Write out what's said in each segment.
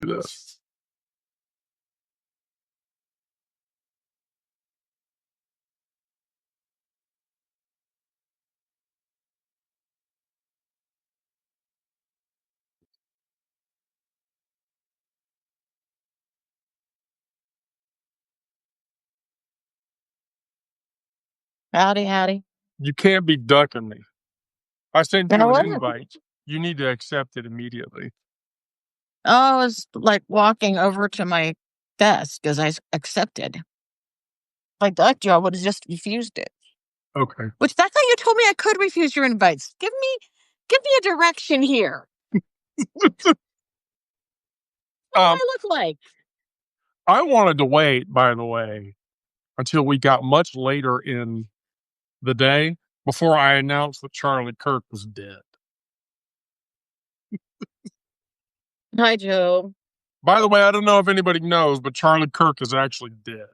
this. Howdy, howdy. You can't be ducking me. I sent Now you an what? invite. You need to accept it immediately. Oh, I was like walking over to my desk as I accepted. If I ducked you, I would have just refused it. Okay. Which that's how you told me I could refuse your invites. Give me a direction here. What do I look like? I wanted to wait, by the way, until we got much later in the day before I announced that Charlie Kirk was dead. Hi, Joe. By the way, I don't know if anybody knows, but Charlie Kirk is actually dead.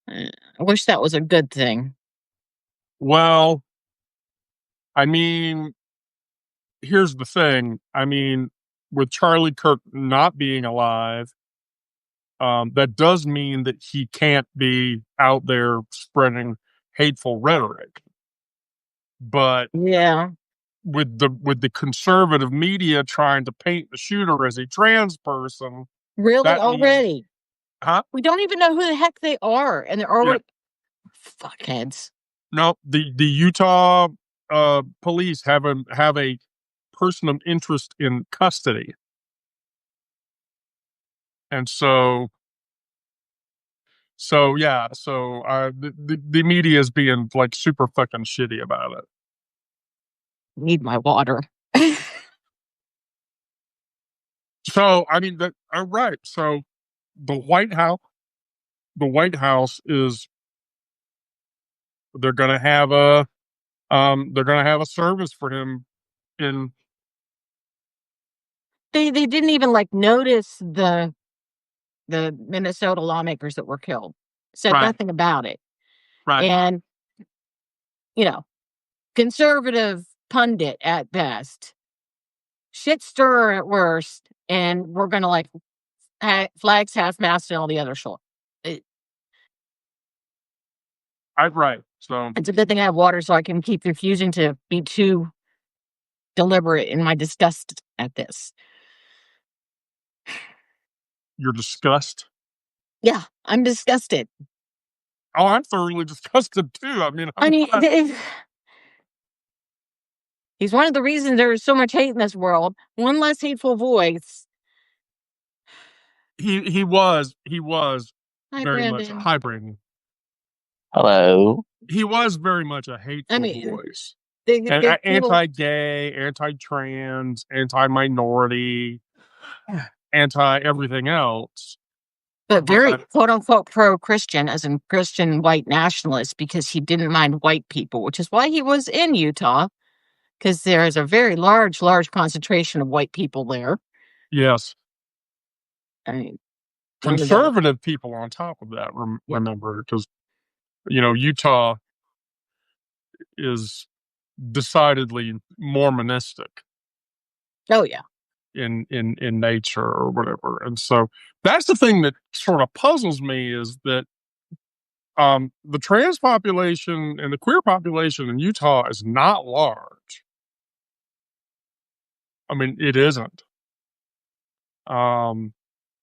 I wish that was a good thing. Well, I mean, here's the thing. I mean, with Charlie Kirk not being alive, that does mean that he can't be out there spreading hateful rhetoric. But Yeah. with the conservative media trying to paint the shooter as a trans person, Really? that Already? means, huh? We don't even know who the heck they are, and they're already fuckheads. No, the Utah police have a person of interest in custody, and so yeah, so the media is being like super fucking shitty about it. Need my water. So I mean that right. So the White House is they're gonna have a service for him in. They didn't even like notice the Minnesota lawmakers that were killed. Said Right. nothing about it. Right. And conservative pundit at best, shit stirrer at worst, and we're gonna like flags half mast and all the other shit. Right. So It's a good thing I have water so I can keep refusing to be too deliberate in my disgust at this. you're disgusted. Yeah, I'm disgusted. Oh, I'm thoroughly disgusted too. I mean, he's one of the reasons there is so much hate in this world. One less hateful voice. he was Hi, very Brandon. much. Hi, Brandon. Hello. He was very much a hateful voice. Anti-gay, anti-trans, anti-minority, anti-everything else. But very quote-unquote pro-Christian, as in Christian white nationalist, because he didn't mind white people, which is why he was in Utah, because there is a very large concentration of white people there. Yes. I mean, conservative people on top of that, remember, because, Utah is decidedly Mormonistic. Oh, yeah. In nature or whatever. And so that's the thing that sort of puzzles me is that the trans population and the queer population in Utah is not large. I mean, it isn't.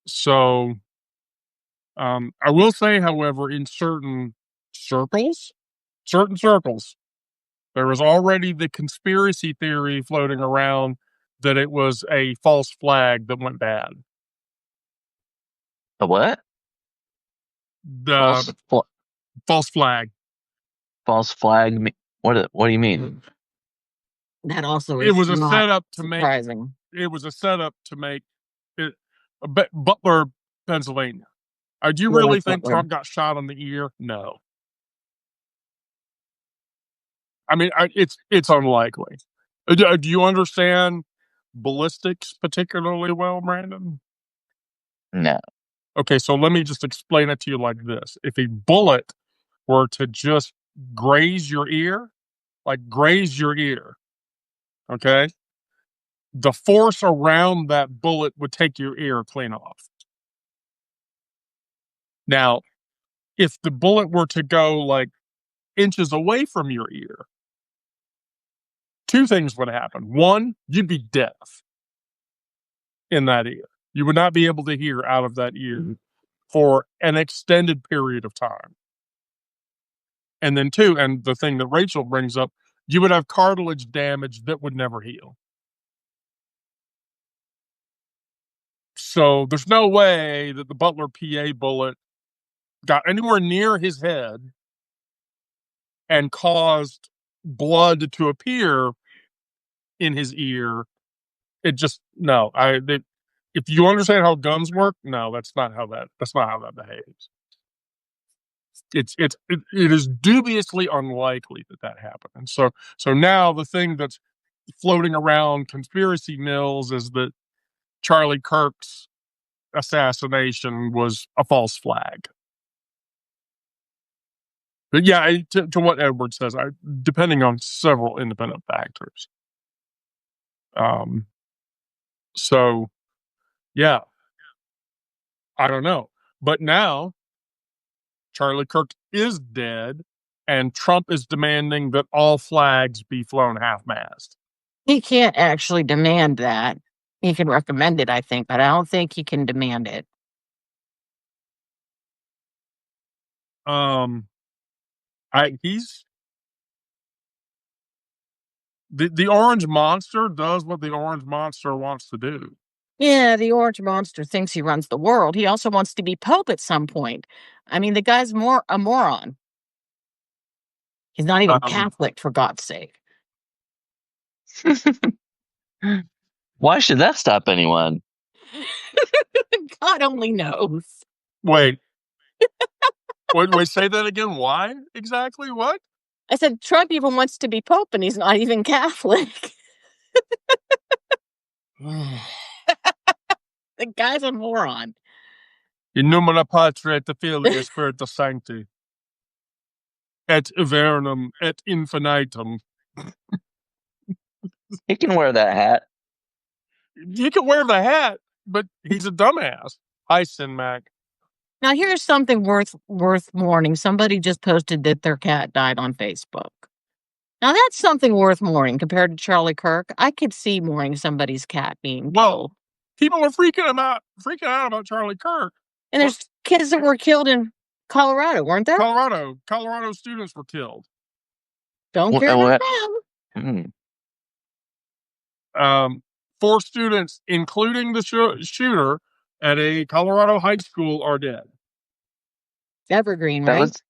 So I will say, however, in certain circles, there was already the conspiracy theory floating around that it was a false flag that went bad. A what? False flag. False flag. What do you mean? That also is. It was a setup to surprising. It was a setup to make it Butler, Pennsylvania. Do you really think Butler. Trump got shot on the ear? No. I mean, it's unlikely. Do you understand ballistics particularly well, Brandon? No. Okay, so let me just explain it to you like this. If a bullet were to just graze your ear, okay, the force around that bullet would take your ear clean off. Now, if the bullet were to go like inches away from your ear, two things would happen. One, you'd be deaf in that ear. You would not be able to hear out of that ear for an extended period of time. And then two, and the thing that Rachel brings up, you would have cartilage damage that would never heal. So there's no way that the Butler PA bullet got anywhere near his head and caused blood to appear in his ear. It just no. If you understand how guns work, no, that's not how that behaves. It is dubiously unlikely that happened. And so now the thing that's floating around conspiracy mills is that Charlie Kirk's assassination was a false flag. But yeah, to what Edward says, depending on several independent factors. So, yeah, I don't know. But now Charlie Kirk is dead, and Trump is demanding that all flags be flown half-mast. He can't actually demand that. He can recommend it, I think, but I don't think he can demand it. He's the Orange Monster does what the Orange Monster wants to do. Yeah, the Orange Monster thinks he runs the world. He also wants to be Pope at some point. I mean, the guy's a moron. He's not even Catholic, for God's sake. Why should that stop anyone? God only knows. Wait, say that again. Why exactly? What? I said Trump even wants to be Pope, and he's not even Catholic. The guy's a moron. In numina Patri et Filii et Spiritus Sancti, et Avernum et Infinitum. He can wear that hat. He can wear the hat, but he's a dumbass. Hi, Sin Mac. Now, here's something worth mourning. Somebody just posted that their cat died on Facebook. Now, that's something worth mourning compared to Charlie Kirk. I could see mourning somebody's cat being killed. People are freaking out about Charlie Kirk. And there's kids that were killed in Colorado, weren't there? Colorado students were killed. Don't care about them. 4 students, including the shooter at a Colorado high school, are dead. Evergreen, right?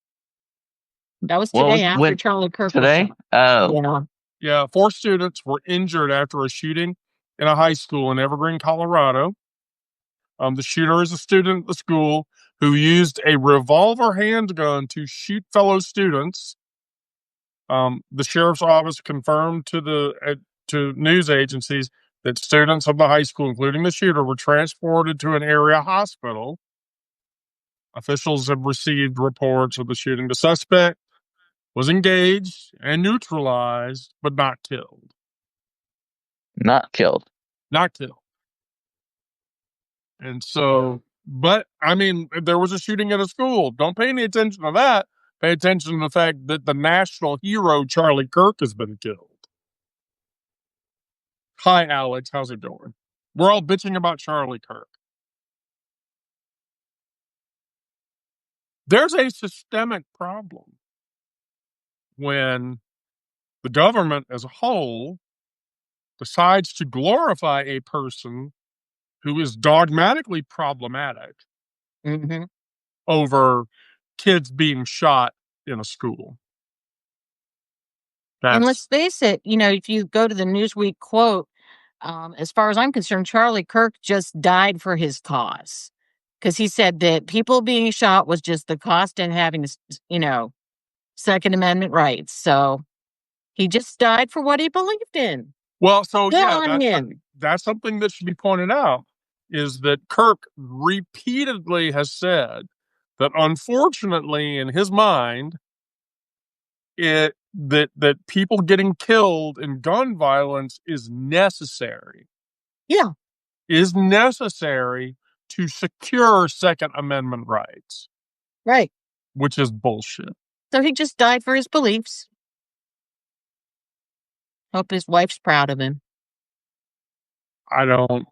That was today after Charlie Kirk. Today? Oh. Yeah, 4 students were injured after a shooting in a high school in Evergreen, Colorado. The shooter is a student at the school who used a revolver handgun to shoot fellow students. The sheriff's office confirmed to news agencies that students of the high school, including the shooter, were transported to an area hospital. Officials have received reports of the shooting. The suspect was engaged and neutralized, but not killed. Not killed. And so, but I mean, there was a shooting at a school. Don't pay any attention to that. Pay attention to the fact that the national hero, Charlie Kirk, has been killed. Hi, Alex. How's it going? We're all bitching about Charlie Kirk. There's a systemic problem when the government as a whole decides to glorify a person who is dogmatically problematic over kids being shot in a school. And let's face it, if you go to the Newsweek quote, as far as I'm concerned, Charlie Kirk just died for his cause. Because he said that people being shot was just the cost in having, Second Amendment rights. So he just died for what he believed in. Well, so him. That's something that should be pointed out, is that Kirk repeatedly has said that unfortunately in his mind, that people getting killed in gun violence is necessary. Yeah. is necessary to secure Second Amendment rights. Right. Which is bullshit. So he just died for his beliefs. Hope his wife's proud of him. I don't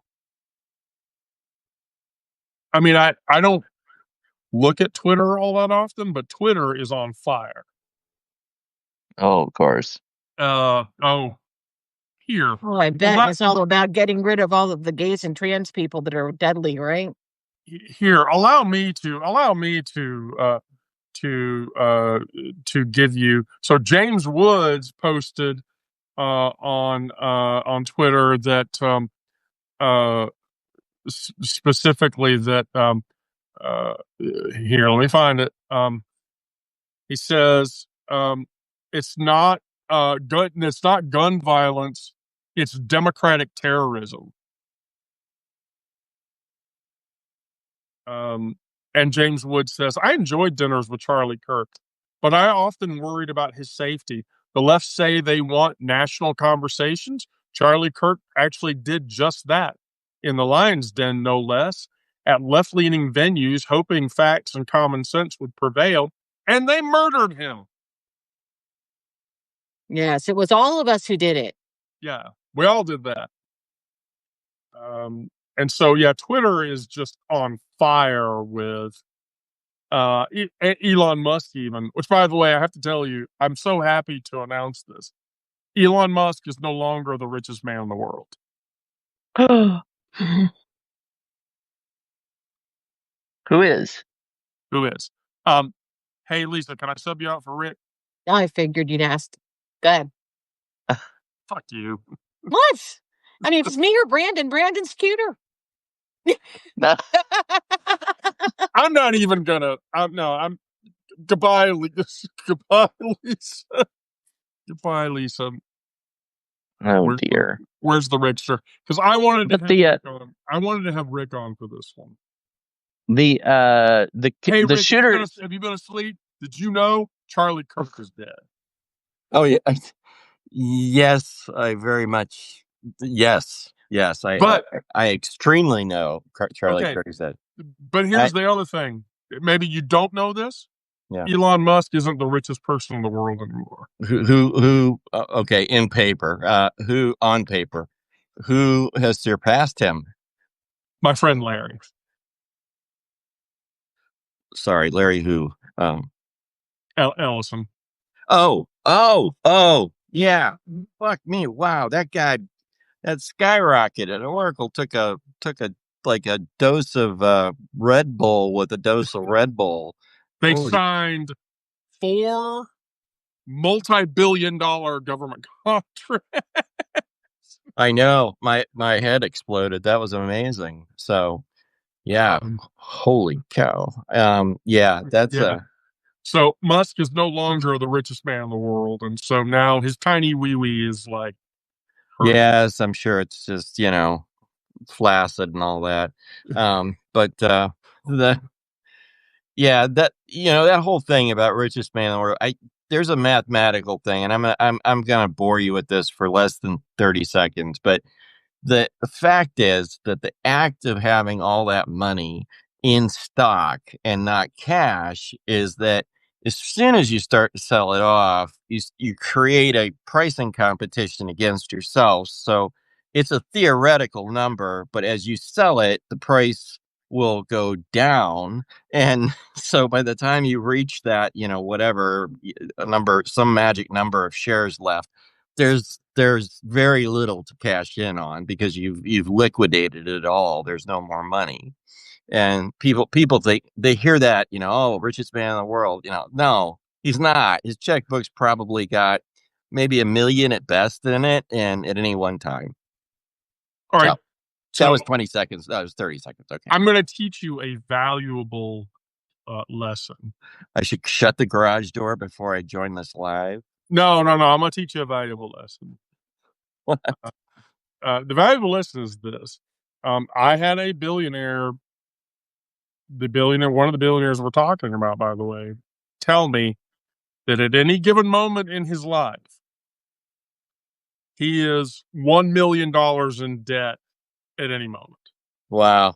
look at Twitter all that often, but Twitter is on fire. Oh, of course. Here. Oh, I bet it's all about getting rid of all of the gays and trans people that are deadly, right? Here, allow me to give you. So James Woods posted on Twitter that specifically that here, let me find it. He says it's not gun violence, it's democratic terrorism. And James Wood says, I enjoyed dinners with Charlie Kirk, but I often worried about his safety. The left say they want national conversations. Charlie Kirk actually did just that in the Lion's Den, no less, at left-leaning venues, hoping facts and common sense would prevail, and they murdered him. Yes, it was all of us who did it. Yeah, we all did that. And so, yeah, Twitter is just on fire with Elon Musk even, which, by the way, I have to tell you, I'm so happy to announce this. Elon Musk is no longer the richest man in the world. Who is? Who is? Hey, Lisa, can I sub you out for Rick? I figured you'd ask. Go ahead. Fuck you. What? I mean, if it's me or Brandon, Brandon's cuter. I'm not even gonna. I'm. Goodbye, Lisa. Goodbye, Lisa. Goodbye, Lisa. Oh dear. Where's the register? Because I wanted to have Rick on for this one. The Hey, Rick, shooter. Have you been asleep? Did you know Charlie Kirk is dead? Oh yeah. Yes, I very much. Yes. I extremely know Charlie Kirk is dead. But here's the other thing. Maybe you don't know this. Yeah. Elon Musk isn't the richest person in the world anymore. Who? Okay, in paper. Who on paper? Who has surpassed him? My friend Larry. Sorry, Larry. Who? Ellison. Oh. Yeah. Fuck me. Wow, that guy. That skyrocketed. Oracle took a like a dose of Red Bull with a dose of Red Bull. They signed 4 multi-billion-dollar government contracts. I know. My head exploded. That was amazing. So, yeah. Holy cow. That's So Musk is no longer the richest man in the world, and so now his tiny wee is like. Yes, I'm sure it's just flaccid and all that. But that whole thing about richest man in the world. There's a mathematical thing, and I'm gonna bore you with this for less than 30 seconds, but. The fact is that the act of having all that money in stock and not cash is that as soon as you start to sell it off, you create a pricing competition against yourself. So it's a theoretical number, but as you sell it, the price will go down. And so by the time you reach that, whatever number, some magic number of shares left, there's very little to cash in on because you've liquidated it all. There's no more money. And people think they hear that, richest man in the world, no, he's not. His checkbook's probably got maybe $1 million at best in it, and at any one time. All right. So that was 20 seconds. That was 30 seconds. Okay. I'm going to teach you a valuable lesson. I should shut the garage door before I join this live. No. I'm going to teach you a valuable lesson. What? The valuable lesson is this. I had a billionaire, one of the billionaires we're talking about, by the way, tell me that at any given moment in his life, he is $1 million in debt at any moment. Wow.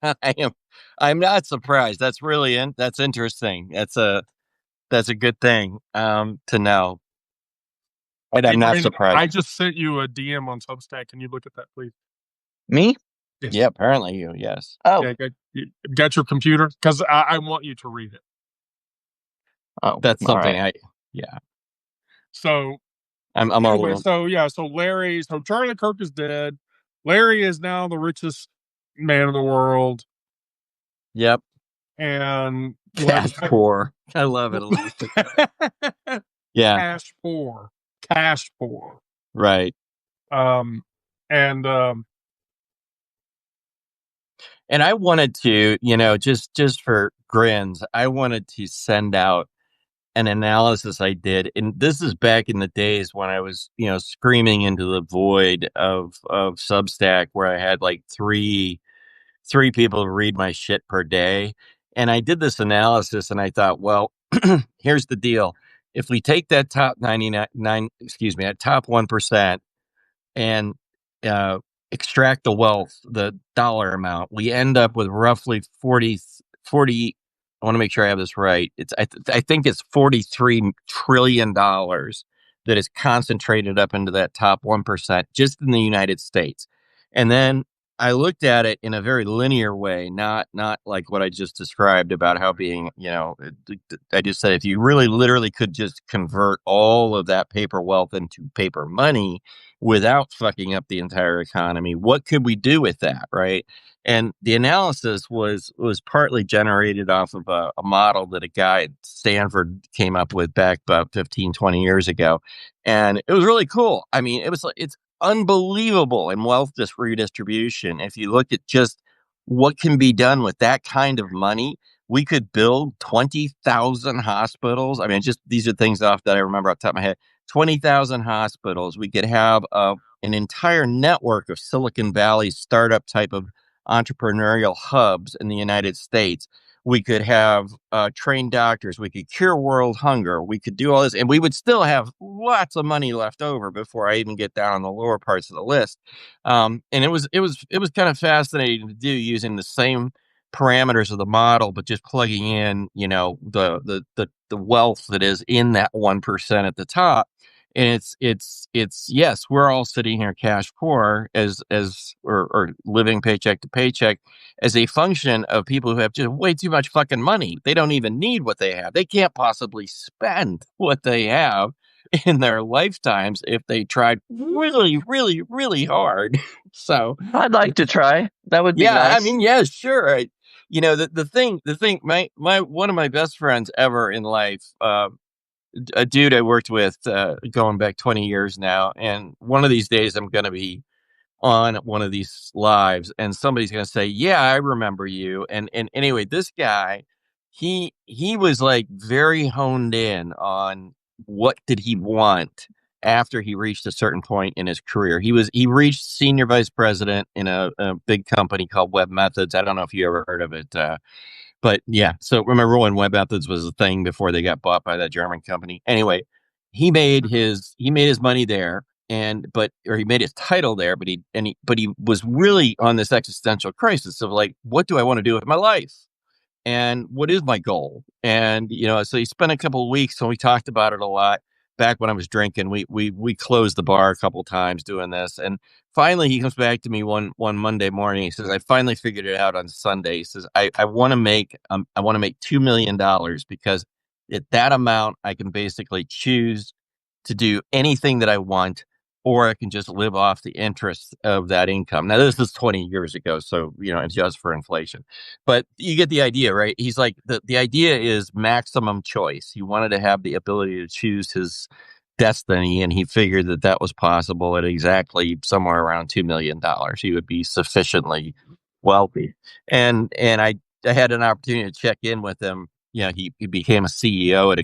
I'm not surprised. That's really that's interesting. That's a good thing to know. And Hey, I'm not Brandon, surprised. I just sent you a DM on Substack. Can you look at that, please? Me? Yes. Yeah, apparently you, yes. Oh, Yeah, you got your computer? Because I want you to read it. oh, That's all something right. yeah. So I'm anyway, all so Charlie Kirk is dead. Larry is now the richest man in the world. Yep. And Cash poor. I love it, Alicia. Yeah. Cash poor. Right. And And I wanted to, just for grins, I wanted to send out an analysis I did, and this is back in the days when I was, screaming into the void of Substack, where I had like three people read my shit per day, and I did this analysis, and I thought, well, here's the deal: if we take that top 99, that top 1%, and uh, extract the wealth, the dollar amount, we end up with roughly 40. I want to make sure I have this right. I think it's $43 trillion that is concentrated up into that top 1% just in the United States. And then I looked at it in a very linear way, not like what I just described about how being, I just said if you really literally could just convert all of that paper wealth into paper money without fucking up the entire economy, what could we do with that, right? And the analysis was partly generated off of a model that a guy at Stanford came up with back about 15, 20 years ago. And it was really cool. I mean, it's unbelievable in wealth redistribution. If you look at just what can be done with that kind of money, we could build 20,000 hospitals. I mean, just these are things off that I remember off the top of my head. 20,000 hospitals. We could have an entire network of Silicon Valley startup type of entrepreneurial hubs in the United States. We could have trained doctors. We could cure world hunger. We could do all this, and we would still have lots of money left over before I even get down on the lower parts of the list. And it was kind of fascinating to do using the same parameters of the model, but just plugging in, the wealth that is in that 1% at the top. And it's yes, we're all sitting here cash poor or living paycheck to paycheck as a function of people who have just way too much fucking money. They don't even need what they have. They can't possibly spend what they have in their lifetimes if they tried really, really, really hard. So I'd like to try. That would be yeah, nice. I mean, yeah, sure. The thing, my one of my best friends ever in life, a dude I worked with going back 20 years now. And one of these days I'm going to be on one of these lives and somebody's going to say, yeah, I remember you. And anyway, this guy, he was like very honed in on what did he want after he reached a certain point in his career. He reached senior vice president in a big company called Web Methods. I don't know if you ever heard of it. But yeah, so remember when Web Methods was a thing before they got bought by that German company? Anyway, he made his money there, or he made his title there, but he was really on this existential crisis of like, what do I want to do with my life? And what is my goal? And so he spent a couple of weeks and we talked about it a lot. Back when I was drinking, we closed the bar a couple of times doing this, and finally he comes back to me one Monday morning. He says, "I finally figured it out on Sunday." He says, "I want to make $2 million because at that amount I can basically choose to do anything that I want, or I can just live off the interest of that income." Now, this is 20 years ago, so, adjust for inflation. But you get the idea, right? He's like, the idea is maximum choice. He wanted to have the ability to choose his destiny, and he figured that that was possible at exactly somewhere around $2 million. He would be sufficiently wealthy. And I had an opportunity to check in with him. He became a CEO at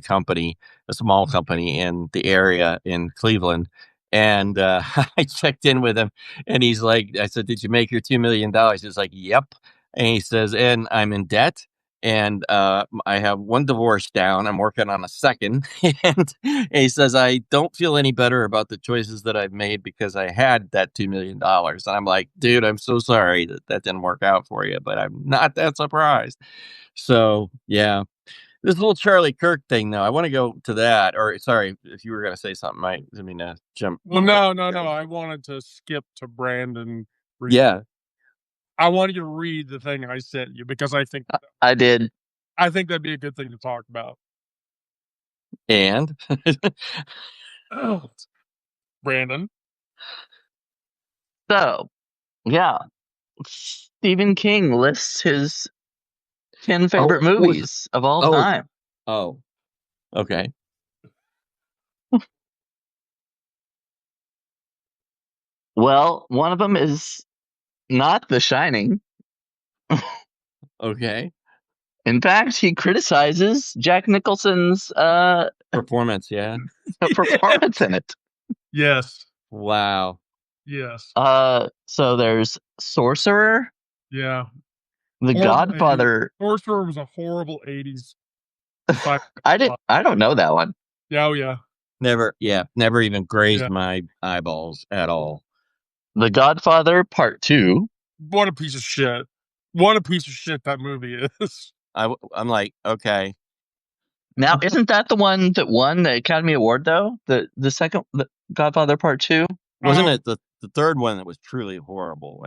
a small company in the area in Cleveland. And I checked in with him, and he's like, I said, "Did you make your $2 million?" He's like, "Yep." And he says, "And I'm in debt." and I have one divorce down. I'm working on a second, and he says I don't feel any better about the choices that I've made because I had that $2 million. And I'm like, dude, I'm so sorry that didn't work out for you, but I'm not that surprised. So yeah, this whole Charlie Kirk thing, though, I want to go to that. Or sorry, if you were going to say something, I didn't mean to jump. Well, no. I wanted to skip to Brandon. Yeah. I want you to read the thing I sent you because I think I did. I think that'd be a good thing to talk about. And Oh, Brandon. So, yeah. Stephen King lists his 10 favorite movies of all time. Oh, okay. Well, one of them is not The Shining. Okay. In fact, he criticizes Jack Nicholson's Performance, yeah. performance in it. Yes. Wow. Yes. So there's Sorcerer. Yeah. The Godfather. Sorcerer was a horrible 80s. I don't know that one. Yeah, oh yeah. Never even grazed my eyeballs at all. The Godfather Part 2. What a piece of shit. What a piece of shit that movie is. I'm like, okay. Now, isn't that the one that won the Academy Award, though? The second, the Godfather Part 2? Wasn't it the third one that was truly horrible?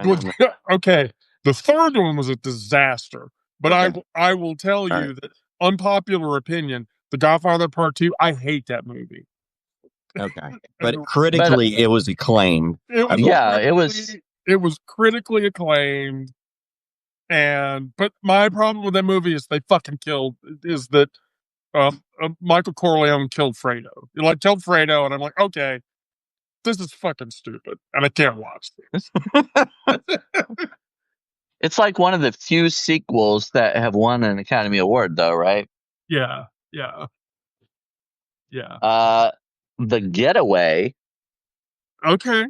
Okay. The third one was a disaster. But okay. I will tell you that, unpopular opinion, The Godfather Part 2, I hate that movie. Okay. But critically, it was acclaimed. It was critically acclaimed. But my problem with that movie is that Michael Corleone killed Fredo. He killed Fredo, and I'm like, okay, this is fucking stupid, and I can't watch this. It's like one of the few sequels that have won an Academy Award, though, right? Yeah. The Getaway. Okay,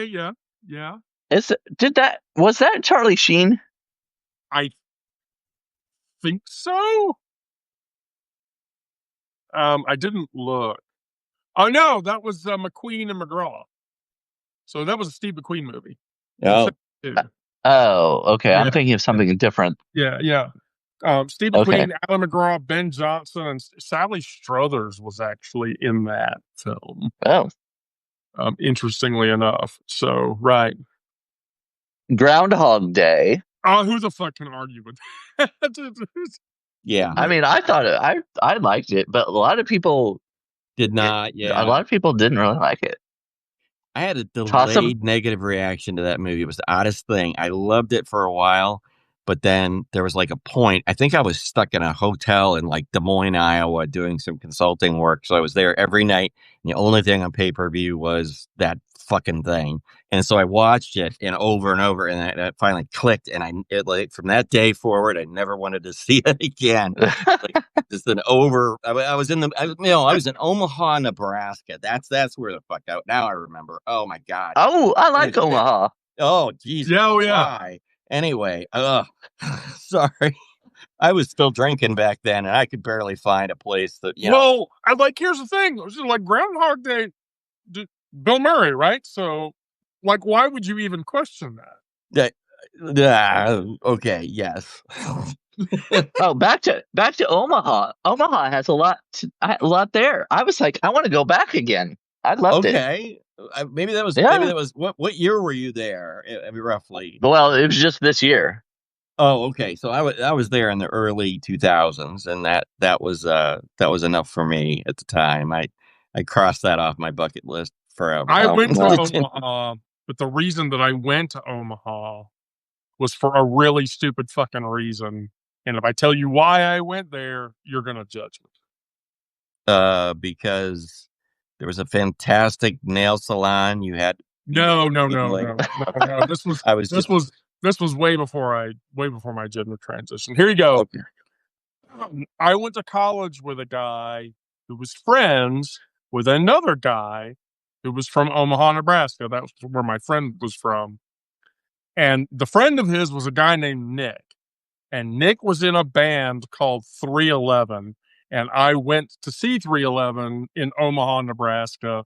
yeah. Was that Charlie Sheen? I think so. I didn't look. Oh no, that was McQueen and McGraw. So that was a Steve McQueen movie. Okay. Yeah. I'm thinking of something different. Yeah. Steve McQueen, Alan McGraw, Ben Johnson, and Sally Struthers was actually in that film. Oh. Interestingly enough. So, right. Groundhog Day. Oh, who the fuck can argue with that? Yeah. I mean, I liked it, but a lot of people did not. Yeah. A lot of people didn't really like it. I had a delayed negative reaction to that movie. It was the oddest thing. I loved it for a while, but then there was like a point. I think I was stuck in a hotel in like Des Moines, Iowa, doing some consulting work. So I was there every night. And the only thing on pay-per-view was that fucking thing. And so I watched it and over, and it finally clicked. And from that day forward, I never wanted to see it again. I was in Omaha, Nebraska. That's where the fuck out. Now I remember. Oh my God. Oh, I like Omaha. Oh, geez. Yeah, yeah. Anyway, sorry. I was still drinking back then, and I could barely find a place that, Well, here's the thing. It was like Groundhog Day, Bill Murray, right? So, why would you even question that? Okay, yes. Oh, back to Omaha. Omaha has a lot there. I was like, I want to go back again. I loved it. Okay. Maybe that was what year were you there roughly? Well, it was just this year. Oh, okay. So I was there in the early 2000s, and that was enough for me at the time. I crossed that off my bucket list forever. I went to Omaha, but the reason that I went to Omaha was for a really stupid fucking reason. And if I tell you why I went there, you're gonna judge me. Because there was a fantastic nail salon. You had no. This was way before my gender transition. Here you go. Okay. I went to college with a guy who was friends with another guy who was from Omaha, Nebraska. That was where my friend was from. And the friend of his was a guy named Nick. and Nick was in a band called 311, and I went to see 311 in Omaha, Nebraska,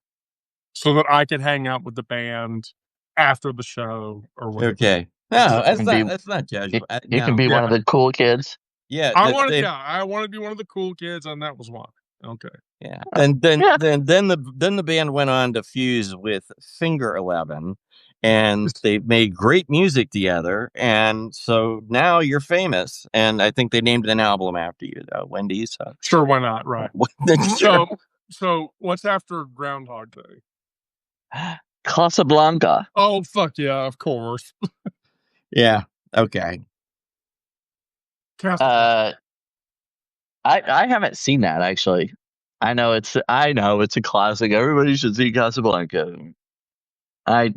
so that I could hang out with the band after the show or whatever. Okay. No, that's not judgment. You can be one of the cool kids. Yeah, I want to be one of the cool kids, and that was one. Okay. Yeah. And then the band went on to fuse with Finger 11, and they've made great music together. And so now you're famous. And I think they named an album after you, though, Wendy. So sure, why not? Right. Sure. So what's after Groundhog Day? Casablanca. Oh, fuck yeah, of course. Yeah. Okay. I haven't seen that, actually. I know it's a classic. Everybody should see Casablanca. I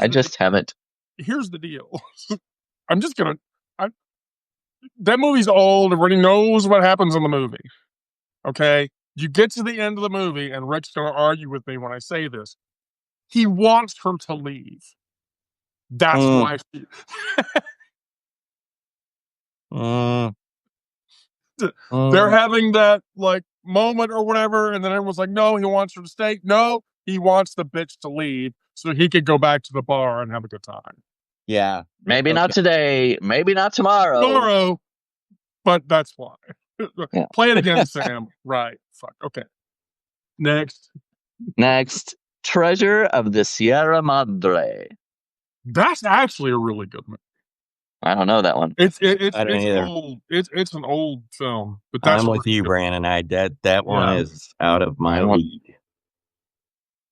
just haven't. Here's the deal. That movie's old. Everybody knows what happens in the movie. Okay? You get to the end of the movie, and Rick's going to argue with me when I say this. He wants her to leave. That's why she... They're having that like moment or whatever, and then everyone's like, no, he wants her to stay. No, he wants the bitch to leave so he could go back to the bar and have a good time. Yeah. Maybe not today, maybe not tomorrow. But that's why. Yeah. Play it again, Sam. Right. Fuck. Okay. Next. Treasure of the Sierra Madre. That's actually a really good movie. I don't know that one. It's old. It's an old film. But that's I'm with you, Brandon. That one is out of my league.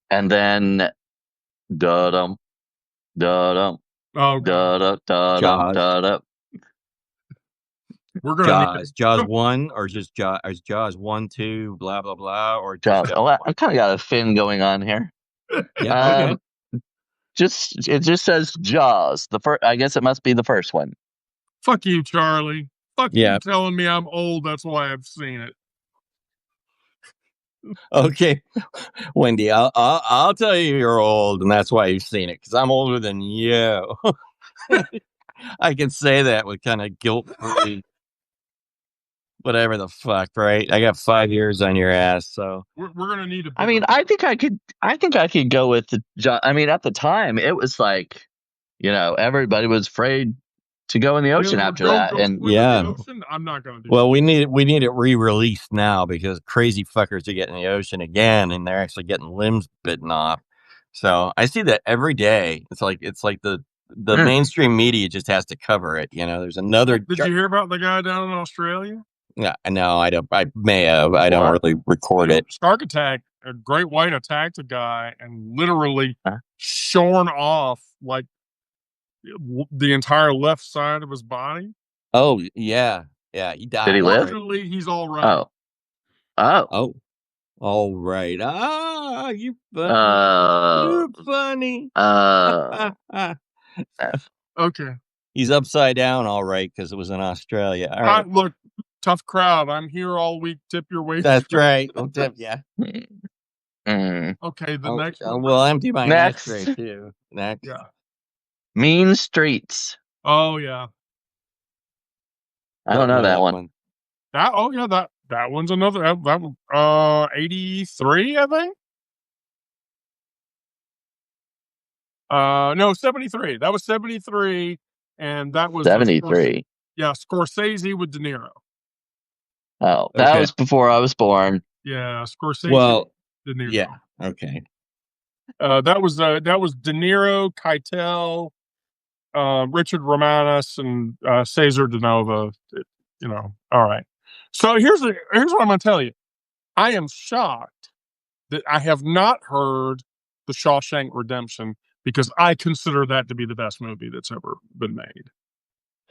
And then da-dum, da-dum, da-dum, da-dum, da-dum. We're gonna Jaws 1 or just Jaws 1, 2, blah blah blah, or Jaws. I kind of got a fin going on here. Yeah. Okay. It just says Jaws. The first, I guess it must be the first one. Fuck you, Charlie. Fuck you telling me I'm old. That's why I've seen it. Okay, Wendy, I'll tell you you're old, and that's why you've seen it, because I'm older than you. I can say that with kind of guilt-free, whatever the fuck, right? I got 5 years on your ass, so we're gonna need. I think I could go with the. I mean, at the time, it was like, everybody was afraid to go in the ocean after that, and I'm not gonna do. Well, we need it re-released now because crazy fuckers are getting in the ocean again, and they're actually getting limbs bitten off. So I see that every day. It's like the mainstream media just has to cover it. There's another. Did you hear about the guy down in Australia? Yeah, no, I don't. I may have. I don't really record it. Shark attack. A great white attacked a guy and literally shorn off like the entire left side of his body. Oh yeah, he died. Did he live? Fortunately, he's all right. Oh, all right. You funny. Okay. He's upside down, all right, because it was in Australia. All right. Look, tough crowd. I'm here all week. Tip your waitress. That's right. We'll tip, yeah. Okay, the next one. We'll empty my ashtray too. Next. Yeah. Mean Streets. Oh yeah. I don't know that one. That one's another. That one, 83, I think. No, 73. That was 73, and that was 73. Scorsese with De Niro. Oh, that was before I was born. Yeah, Scorsese. Well, De Niro. Yeah. Okay. That was De Niro, Keitel, Richard Romanus, and Cesar De Nova. All right. So here's what I'm going to tell you. I am shocked that I have not heard The Shawshank Redemption, because I consider that to be the best movie that's ever been made.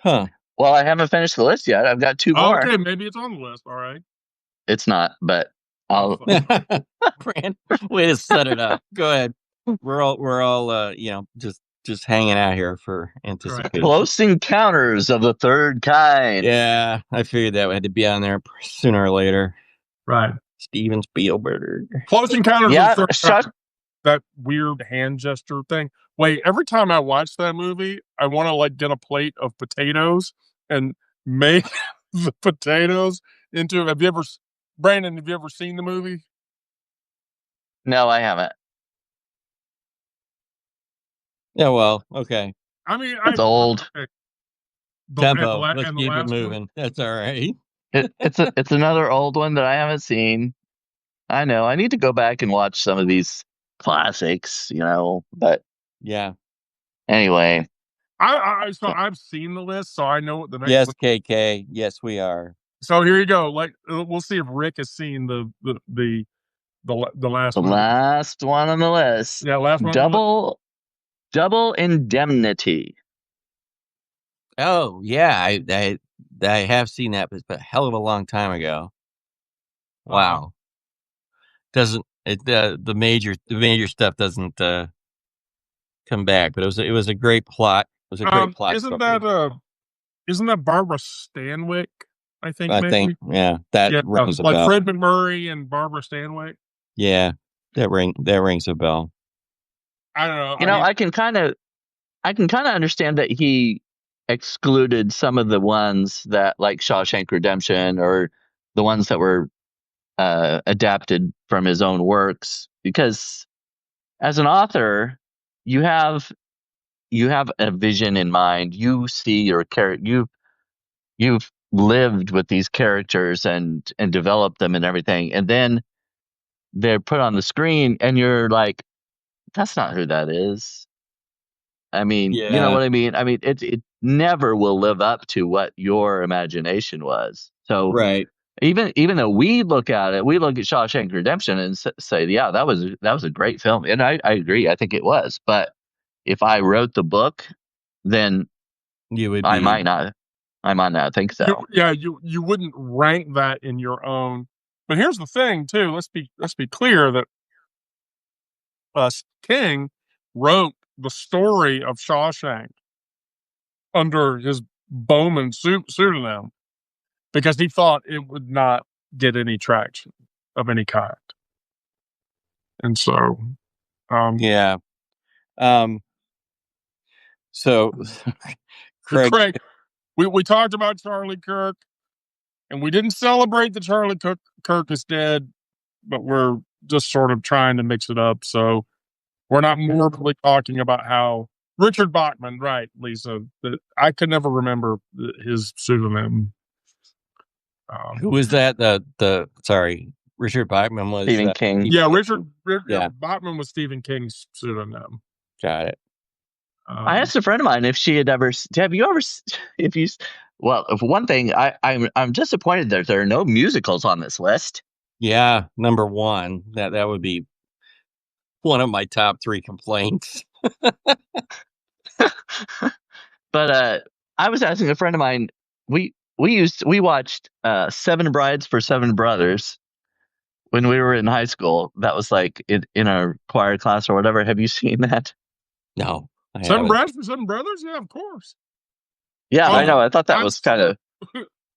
Huh. Well, I haven't finished the list yet. I've got 2 more. Okay, maybe it's on the list. All right. It's not, but I'll. Brand, way to set it up. Go ahead. We're all just hanging out here for anticipation. Close Encounters of the Third Kind. Yeah, I figured that had to be on there sooner or later. Right. Steven Spielberg. Close Encounters of the Third Kind. That weird hand gesture thing. Wait, every time I watch that movie, I want to get a plate of potatoes and make the potatoes into. Brandon? Have you ever seen the movie? No, I haven't. Yeah, well, okay. I mean, It's old. Okay. Tempo. Let's keep it moving. One? That's all right. It's another old one that I haven't seen. I know. I need to go back and watch some of these classics, but yeah. Anyway. So I've seen the list, so I know what the next Yes, list. KK. Yes, we are. So here you go. Like, we'll see if Rick has seen the last one. The last one on the list. Yeah, last one. Double Indemnity. Oh yeah, I have seen that, but it's a hell of a long time ago. Wow. Doesn't it? The major stuff doesn't come back, but it was a great plot. It was a great plot. Isn't that Barbara Stanwyck? I think yeah, that rings a like bell. Fred McMurray and Barbara Stanwyck. Yeah, that rings a bell. I don't know. I can kind of understand that he excluded some of the ones that, like Shawshank Redemption, or the ones that were adapted from his own works, because as an author, you have a vision in mind. You see your character. You've lived with these characters and developed them and everything, and then they're put on the screen, and you're like, "That's not who that is." I mean, you know what I mean? I mean, it never will live up to what your imagination was. So, right. Even though we look at Shawshank Redemption and say, yeah, that was a great film, and I agree, I think it was. But if I wrote the book, then I might not think so. You wouldn't rank that in your own. But here's the thing, too. Let's be clear that King wrote the story of Shawshank under his Bowman pseudonym because he thought it would not get any traction of any kind. And so, yeah. So, Craig, we talked about Charlie Kirk, and we didn't celebrate that Charlie Kirk is dead, but we're just sort of trying to mix it up. So we're not morbidly talking about how Richard Bachman, right, Lisa? I could never remember his pseudonym. Who was that? Sorry, Richard Bachman was Stephen King. Yeah, Bachman was Stephen King's pseudonym. Got it. I asked a friend of mine if she had ever. Well, if one thing, I'm disappointed that there are no musicals on this list. Yeah, number one. That would be one of my top 3 complaints. But I was asking a friend of mine. We watched 7 Brides for 7 Brothers when we were in high school. That was like in our choir class or whatever. Have you seen that? No. 7 Brides for 7 Brothers? Yeah, of course. Yeah, I know. I thought that was kind of.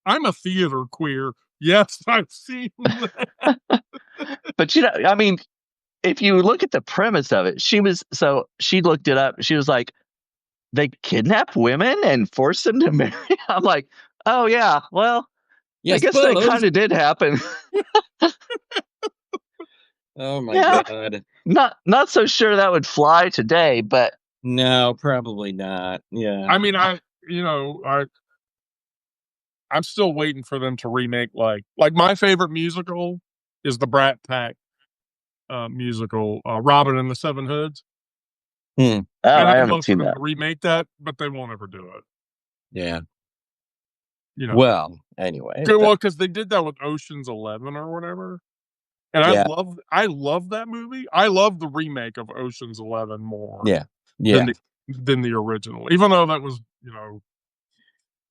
I'm a theater queer. Yes, I've seen that. But I mean, if you look at the premise of it, she looked it up. She was like, they kidnap women and force them to marry. I'm like, oh yeah, well, yes, I guess that kind of did happen. Oh my God. Not so sure that would fly today, but no, probably not. Yeah. I mean, I'm still waiting for them to remake like my favorite musical is the Brat Pack musical, Robin and the Seven Hoods. Oh, I haven't seen that. To remake that, but they won't ever do it. Yeah. Well, anyway. Because they did that with Ocean's 11 or whatever. And I love that movie. I love the remake of Ocean's 11 more. Yeah. Than the original. Even though that was,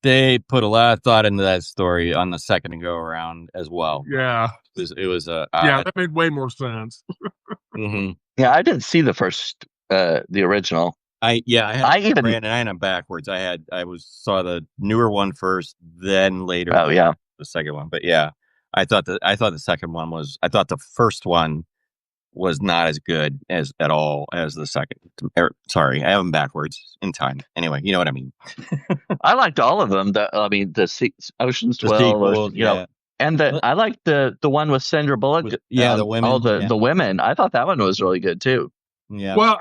they put a lot of thought into that story on the second go around as well. Yeah. It was that made way more sense. Mm-hmm. Yeah, I didn't see the first the original. I had them backwards. I saw the newer one first, then later. Oh yeah, the second one. But yeah, I thought the second one was. I thought the first one was not as good as at all as the second. Sorry, I have them backwards in time. Anyway, you know what I mean. I liked all of them. Ocean's 12, sequels, and I liked the one with Sandra Bullock. the women, all the women. I thought that one was really good too. Yeah. Well,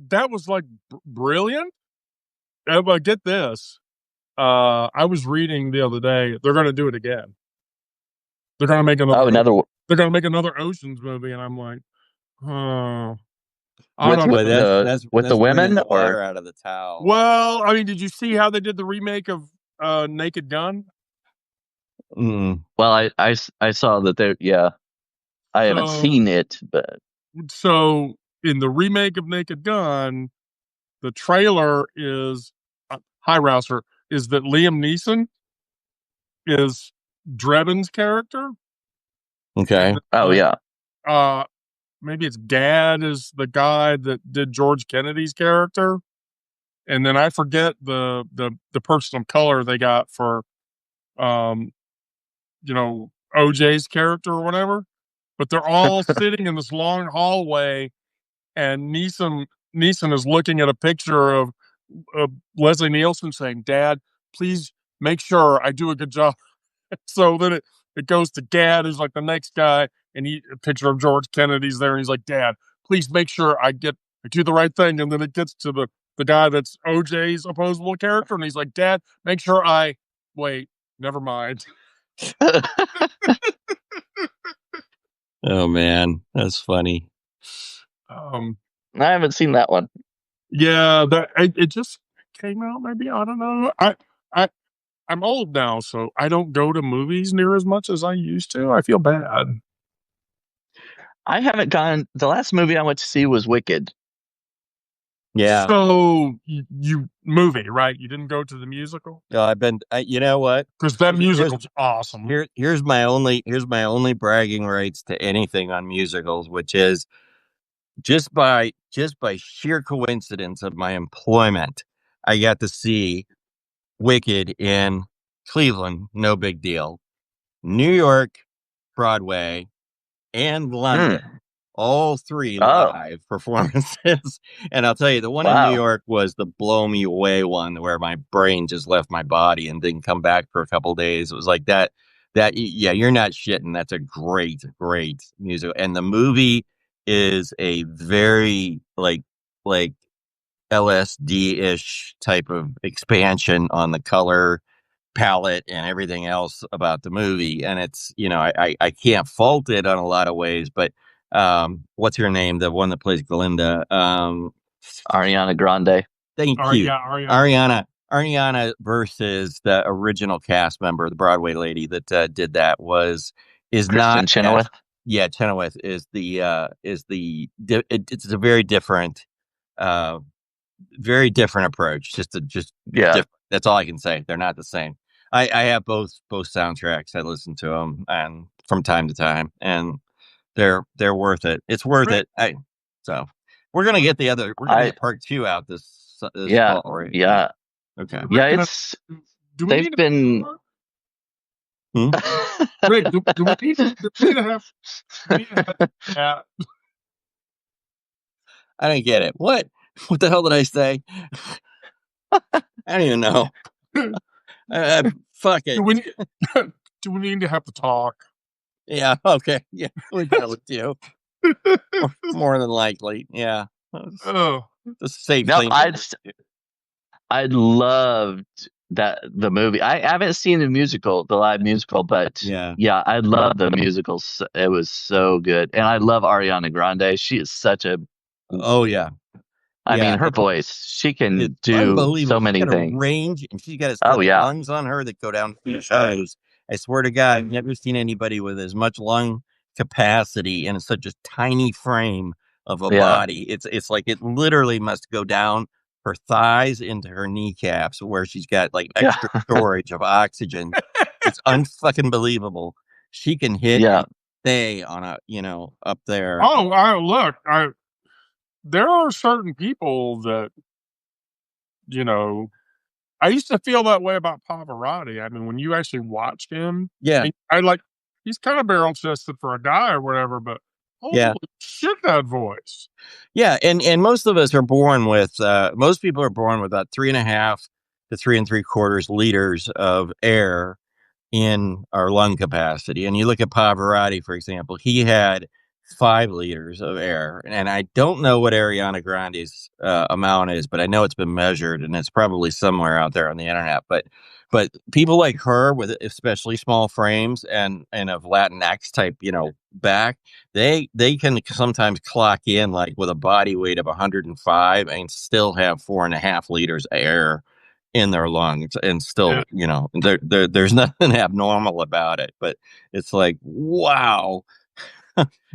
that was like brilliant. But get this. I was reading the other day. They're going to do it again. They're going to make another. They're going to make another Ocean's movie, and I'm like, oh. With the women or out of the towel. Well, I mean, did you see how they did the remake of Naked Gun? Mm. Well, I saw that they. Yeah, I haven't seen it, but so in the remake of Naked Gun, the trailer is hi Rouser, is that Liam Neeson is Drebin's character. Okay. Yeah. Maybe it's Gad is the guy that did George Kennedy's character, and then I forget the person of color they got for, OJ's character or whatever. But they're all sitting in this long hallway, and Neeson is looking at a picture of Leslie Nielsen saying, "Dad, please make sure I do a good job." So then it goes to Gad, who's like the next guy, and a picture of George Kennedy's there, and he's like, "Dad, please make sure I do the right thing." And then it gets to the guy that's OJ's opposable character, and he's like, "Dad, make sure wait, never mind." Oh man, that's funny. I haven't seen that one. Yeah, it just came out. Maybe I don't know. I'm old now, so I don't go to movies near as much as I used to. I feel bad. I haven't gone. The last movie I went to see was Wicked. Yeah. So you movie, right? You didn't go to the musical? No, you know what? Because that musical's awesome. Here's my only bragging rights to anything on musicals, which is just by sheer coincidence of my employment, I got to see Wicked in Cleveland. No big deal. New York, Broadway, and London. All three live performances. And I'll tell you, the one in New York was the blow me away one where my brain just left my body and didn't come back for a couple of days. It was like that, yeah, you're not shitting. That's a great musical. And the movie is a very like LSD-ish type of expansion on the color palette and everything else about the movie. And it's, I can't fault it on a lot of ways, but what's her name? The one that plays Glinda. Ariana Grande. Thank you. Yeah, Ariana versus the original cast member, the Broadway lady that did that is Kristen not Chenoweth. Yeah, Chenoweth is it's a very different approach. Different. That's all I can say. They're not the same. I have both soundtracks. I listen to them and from time to time, and they're worth it. It's worth it. So we're gonna get We're gonna get part 2 out this fall, right? Yeah. Okay. Yeah, it's. They've been. Rick, do we need to have? Yeah. I don't get it. What the hell did I say? I don't even know. Fuck it. Do we need to have to talk? Yeah. Okay. Yeah. We probably do. More than likely. Yeah. The safe thing. I loved the movie. I haven't seen the live musical, but yeah, I love the musicals. It was so good, and I love Ariana Grande. She is such a. Oh yeah. I mean, her voice, she can do so many things. Range, and she's got lungs on her that go down to the shows. I swear to God, I've never seen anybody with as much lung capacity in such a tiny frame of a body. It's like it literally must go down her thighs into her kneecaps where she's got like extra storage of oxygen. It's unfucking believable. She can hit and stay on up there. Oh, look, there are certain people that, I used to feel that way about Pavarotti. I mean, when you actually watch him, he's kind of barrel chested for a guy or whatever, but Holy shit, that voice. Yeah, and most of us are born with most people are born with about 3.5 to 3 3/4 liters of air in our lung capacity. And you look at Pavarotti, for example, he had 5 liters of air. And I don't know what Ariana Grande's amount is, but I know it's been measured and it's probably somewhere out there on the internet. But people like her with especially small frames and of Latinx type, back, they can sometimes clock in like with a body weight of 105 and still have 4.5 liters of air in their lungs, and still, there's nothing abnormal about it. But it's like, wow,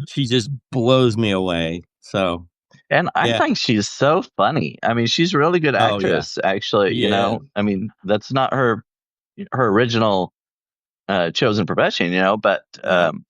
she just blows me away. So, And I yeah. think she's so funny. I mean, she's a really good Oh, yeah. actress, actually. Yeah. I mean, that's not her original chosen profession, but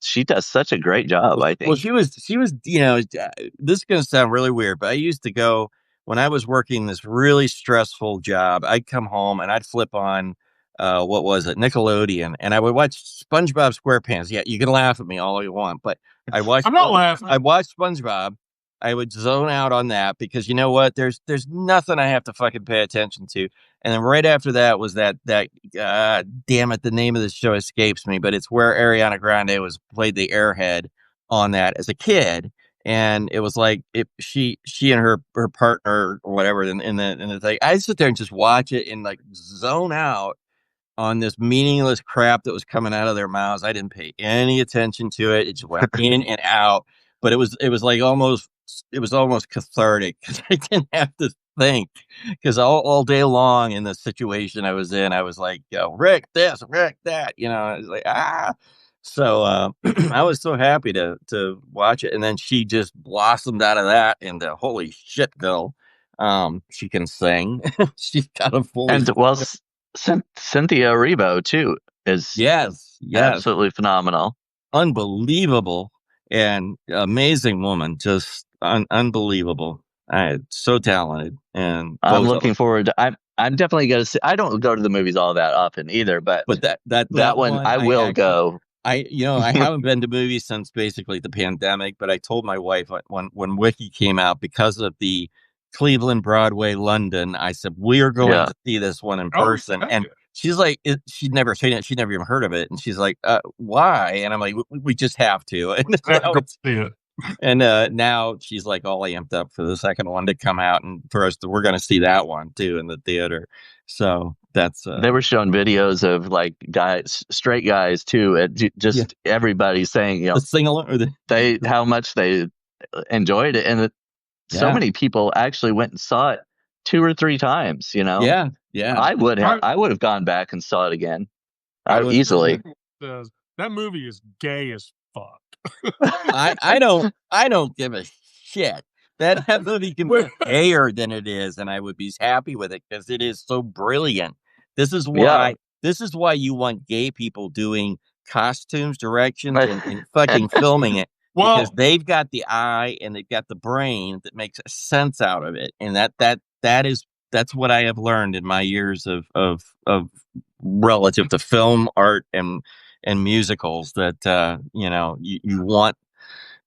she does such a great job, I think. Well, she was, this is going to sound really weird, but I used to go when I was working this really stressful job. I'd come home and I'd flip on, what was it, Nickelodeon, and I would watch SpongeBob SquarePants. Yeah, you can laugh at me all you want, but I watched. I'm not laughing. I watched SpongeBob. I would zone out on that because you know what? There's nothing I have to fucking pay attention to. And then right after that was that damn it, the name of the show escapes me, but it's where Ariana Grande played the airhead on that as a kid. And it was like she and her partner or whatever in the thing. I sit there and just watch it and like zone out on this meaningless crap that was coming out of their mouths. I didn't pay any attention to it. It just went in and out. But it was almost cathartic because I didn't have to think. Because all day long in the situation I was in, I was like, Rick this, Rick that. I was like, ah. So I was so happy to watch it. And then she just blossomed out of that into holy shit, Bill. She can sing. She's got a voice. And well, Cynthia Erivo too is Yes. absolutely phenomenal, Unbelievable and amazing woman, just unbelievable. So talented, and I'm looking forward to. I'm definitely going to see. I don't go to the movies all that often either, but that one I will go. I haven't been to movies since basically the pandemic, but I told my wife when Wiki came out, because of the Cleveland, Broadway, London, I said, we're going to see this one in person. And she's like, she'd never seen it. She'd never even heard of it. And she's like, why? And I'm like, we just have to. And now she's like all amped up for the second one to come out. And for us, we're going to see that one too in the theater. So that's they were showing videos of like straight guys too, just everybody saying, the sing-along, how much they enjoyed it. And so many people actually went and saw it 2 or 3 times, Yeah. I would have gone back and saw it again. Easily. That movie is gay as fuck. I don't give a shit. That movie can be gayer than it is, and I would be happy with it because it is so brilliant. This is why you want gay people doing costumes, directions, and fucking filming it. Because they've got the eye and they've got the brain that makes sense out of it. And that's what I have learned in my years of relative to film, art, and musicals, that you want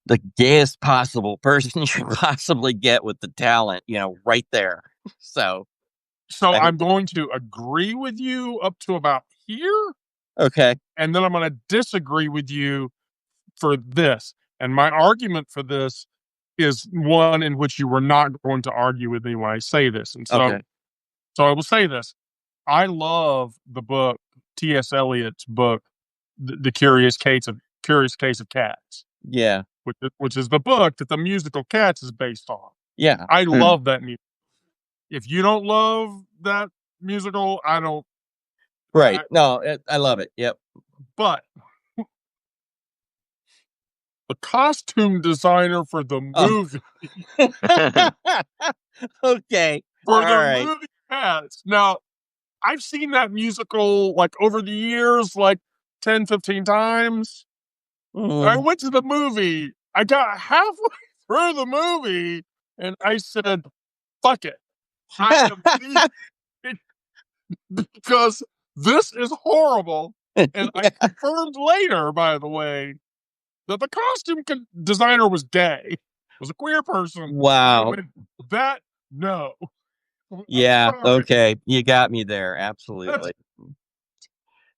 the gayest possible person you can possibly get with the talent, right there. So I'm going to agree with you up to about here. Okay. And then I'm going to disagree with you for this. And my argument for this is one in which you were not going to argue with me when I say this. And so I will say this. I love the book, T.S. Eliot's book, The Curious Case of Cats. Yeah. Which is the book that the musical Cats is based on. Yeah. I love that musical. If you don't love that musical, I don't. Right. I love it. Yep. But the costume designer for the movie. Okay. For the movie Cats. Now, I've seen that musical like over the years, like 10, 15 times. I went to the movie. I got halfway through the movie and I said, fuck it. I am because this is horrible. And I confirmed later, by the way, that the costume designer was gay, was a queer person. Wow. That, no. Yeah. Okay. You got me there. Absolutely.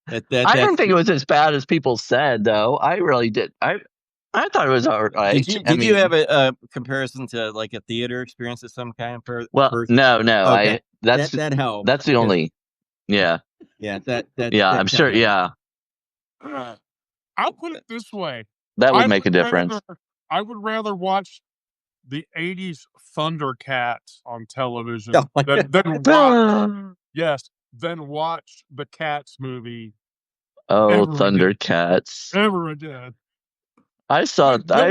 I didn't think it was as bad as people said, though. I really did. I thought it was all right. Did you have a comparison to like a theater experience of some kind? No. Okay. That helped. That's the only. Yeah. Yeah. I'm sure. Yeah. I'll put it this way. That would make a difference. I would rather watch the 80s Thundercats on television than watch the Cats movie. Thundercats. Ever again. I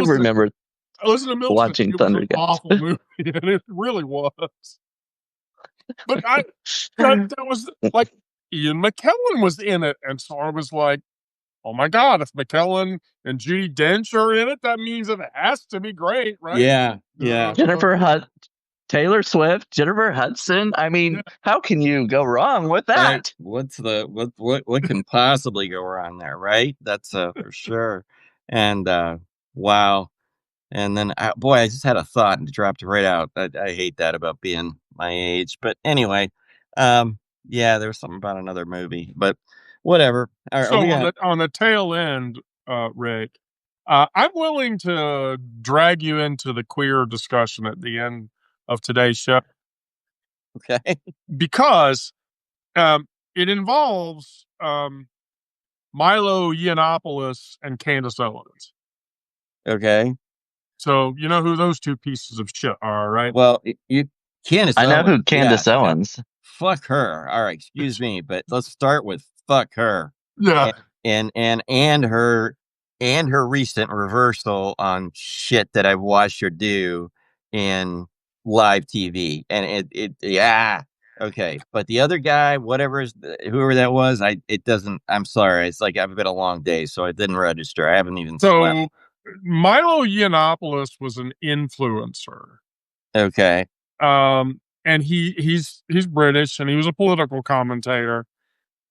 remember watching Thundercats. An awful movie, and it really was. But that was like Ian McKellen was in it, and so I was like, oh my God, if McKellen and Judi Dench are in it, that means it has to be great, right? Yeah. Taylor Swift, Jennifer Hudson. I mean, how can you go wrong with that? What can possibly go wrong there, right? That's for sure. And wow. And then, I just had a thought and it dropped right out. I hate that about being my age. But anyway, yeah, there was something about another movie, but whatever. On the tail end, Rick, I'm willing to drag you into the queer discussion at the end of today's show. Okay. Because it involves Milo Yiannopoulos and Candace Owens. Okay. So you know who those two pieces of shit are, right? Well, Candace. I know who Candace Owens. Fuck her. All right, excuse me, but let's start with fuck her. Yeah. And her recent reversal on shit that I've watched her do in live TV, and it okay. But the other guy, whoever that was, it doesn't. I'm sorry. It's like I've been a long day, so it didn't register. I haven't even slept. Milo Yiannopoulos was an influencer. Okay. And he's British, and he was a political commentator.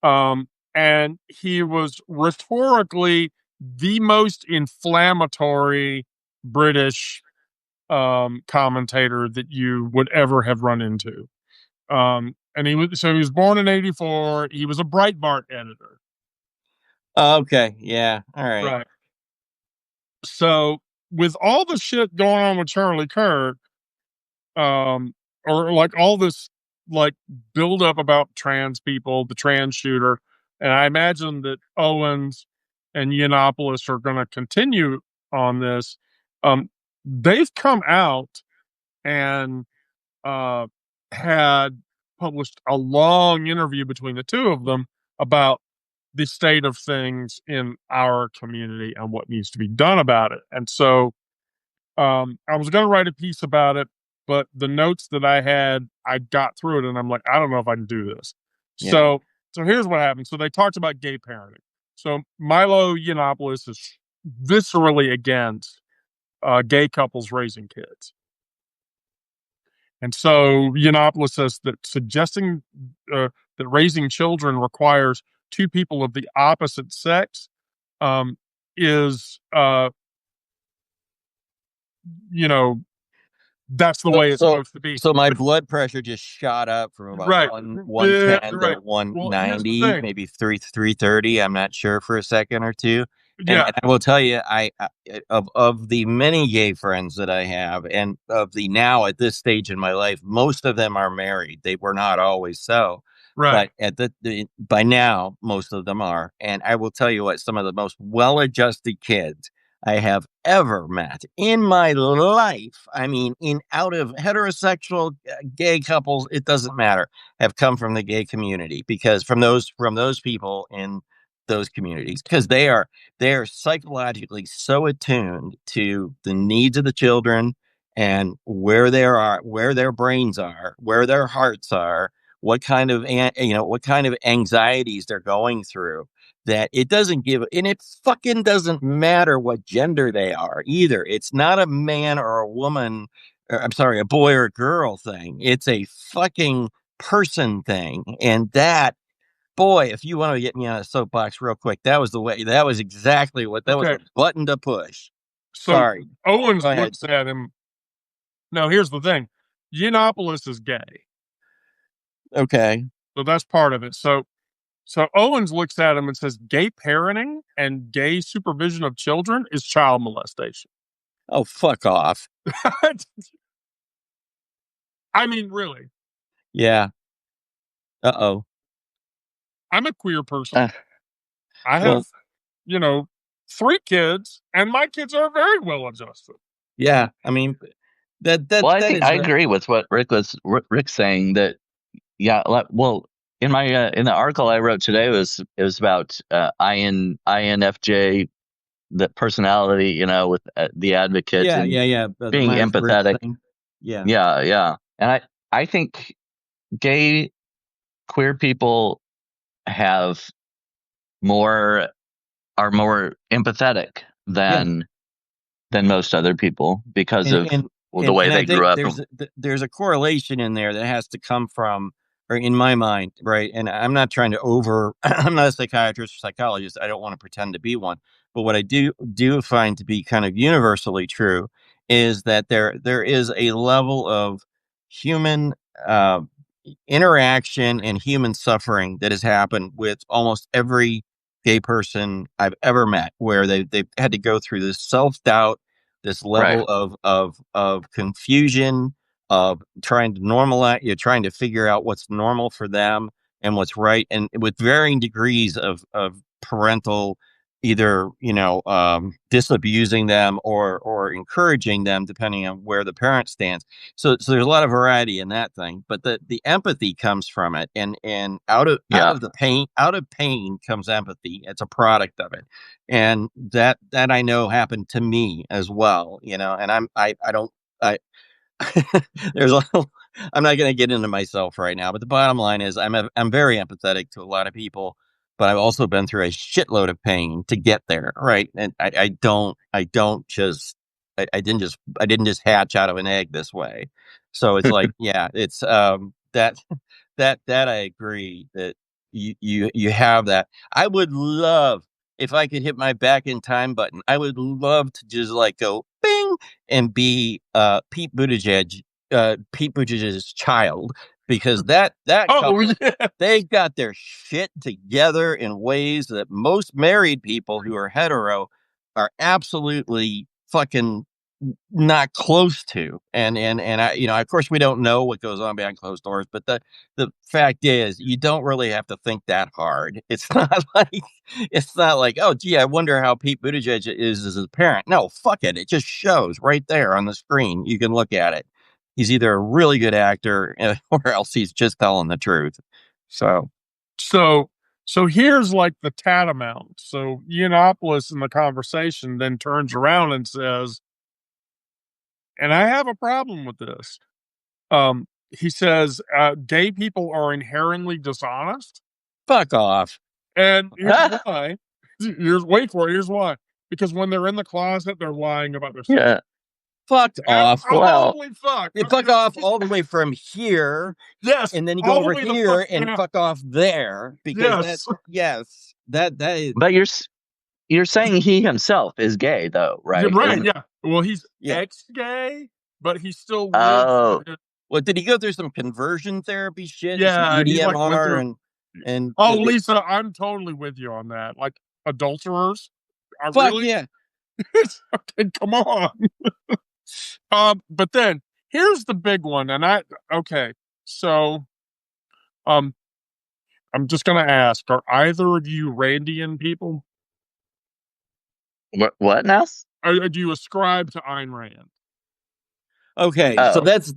And he was rhetorically the most inflammatory British commentator that you would ever have run into. And he was born in 1984. He was a Breitbart editor. Okay. Yeah. All right. Right. So with all the shit going on with Charlie Kirk, or like all this like build up about trans people, the trans shooter, and I imagine that Owens and Yiannopoulos are going to continue on this. They've come out and had published a long interview between the two of them about the state of things in our community and what needs to be done about it. And so I was going to write a piece about it, but the notes that I had, I got through it and I'm like, I don't know if I can do this. Yeah. So here's what happened. So they talked about gay parenting. So Milo Yiannopoulos is viscerally against gay couples raising kids. And so Yiannopoulos says that suggesting that raising children requires two people of the opposite sex is, that's the way it's supposed to be. So my blood pressure just shot up from about 110 to 190, maybe 330. I'm not sure for a second or two. Yeah. And I will tell you, of the many gay friends that I have, and of the now at this stage in my life, most of them are married. They were not always so. Right. But by now, most of them are. And I will tell you what, some of the most well-adjusted kids I have ever met in my life, I mean, out of heterosexual gay couples, it doesn't matter, have come from the gay community, because from those people in those communities, because they are psychologically so attuned to the needs of the children and where their brains are, where their hearts are, what kind of anxieties they're going through, that it doesn't give, and it fucking doesn't matter what gender they are either. It's not a man or a woman, or, I'm sorry, a boy or a girl thing. It's a fucking person thing. And that boy, if you want to get me on a soapbox real quick, that was exactly what that was Okay. the button to push. So Sorry. Owens Go ahead. looks at him. Now, here's the thing. Yiannopoulos is gay. Okay. So that's part of it. So Owens looks at him and says, gay parenting and gay supervision of children is child molestation. Oh, fuck off. I mean, really. Yeah. Uh-oh. I'm a queer person. I have, 3 kids, and my kids are very well adjusted. Yeah. I mean, I think I agree with what Rick's saying, that in my in the article I wrote today, it was about INFJ, the personality, with the advocate, yeah, and the being empathetic. Yeah. And I think gay queer people are more empathetic than most other people, because of the way they grew up. There's a correlation in there that has to come from, or in my mind, right? And I'm not trying to I'm not a psychiatrist or psychologist. I don't want to pretend to be one. But what I do find to be kind of universally true is that there is a level of human interaction and human suffering that has happened with almost every gay person I've ever met, where they've had to go through this self-doubt, this level of confusion, of trying to normalize, you're trying to figure out what's normal for them and what's right, and with varying degrees of parental, either disabusing them or encouraging them, depending on where the parent stands. So there's a lot of variety in that thing, but the empathy comes from it, and out of pain comes empathy. It's a product of it, and that I know happened to me as well. And I don't I there's a I'm not going to get into myself right now, but the bottom line is I'm very empathetic to a lot of people, but I've also been through a shitload of pain to get there, right? And I didn't just hatch out of an egg this way. So it's like, yeah, it's that I agree that you have that. I would love, if I could hit my back in time button, I would love to just like go bing and be Pete Buttigieg's child, because that couple, they got their shit together in ways that most married people who are hetero are absolutely fucking not close to. And I, of course we don't know what goes on behind closed doors, but the fact is, you don't really have to think that hard. It's not like, oh gee, I wonder how Pete Buttigieg is as a parent. No, fuck it. It just shows right there on the screen. You can look at it. He's either a really good actor or else he's just telling the truth. So here's like the tantamount. So Yiannopoulos in the conversation then turns around and says, and I have a problem with this. He says, gay people are inherently dishonest. Fuck off. And here's why. Wait for it. Here's why. Because when they're in the closet, they're lying about their sex. Yeah. Fuck off. Holy fuck. You fuck off all the way from here. Yes. And then you go over here and fuck off there. Because that is. But you're saying he himself is gay, though, right? Right, yeah. Well, he's ex-gay, but he still lives. Oh. Well, did he go through some conversion therapy shit? Yeah. EDMR and Lisa, I'm totally with you on that. Like, adulterers. Fuck really? Yeah. Okay, come on. But then here's the big one, and so I'm just gonna ask, are either of you Randian people? What now? Do you ascribe to Ayn Rand? Okay, so that's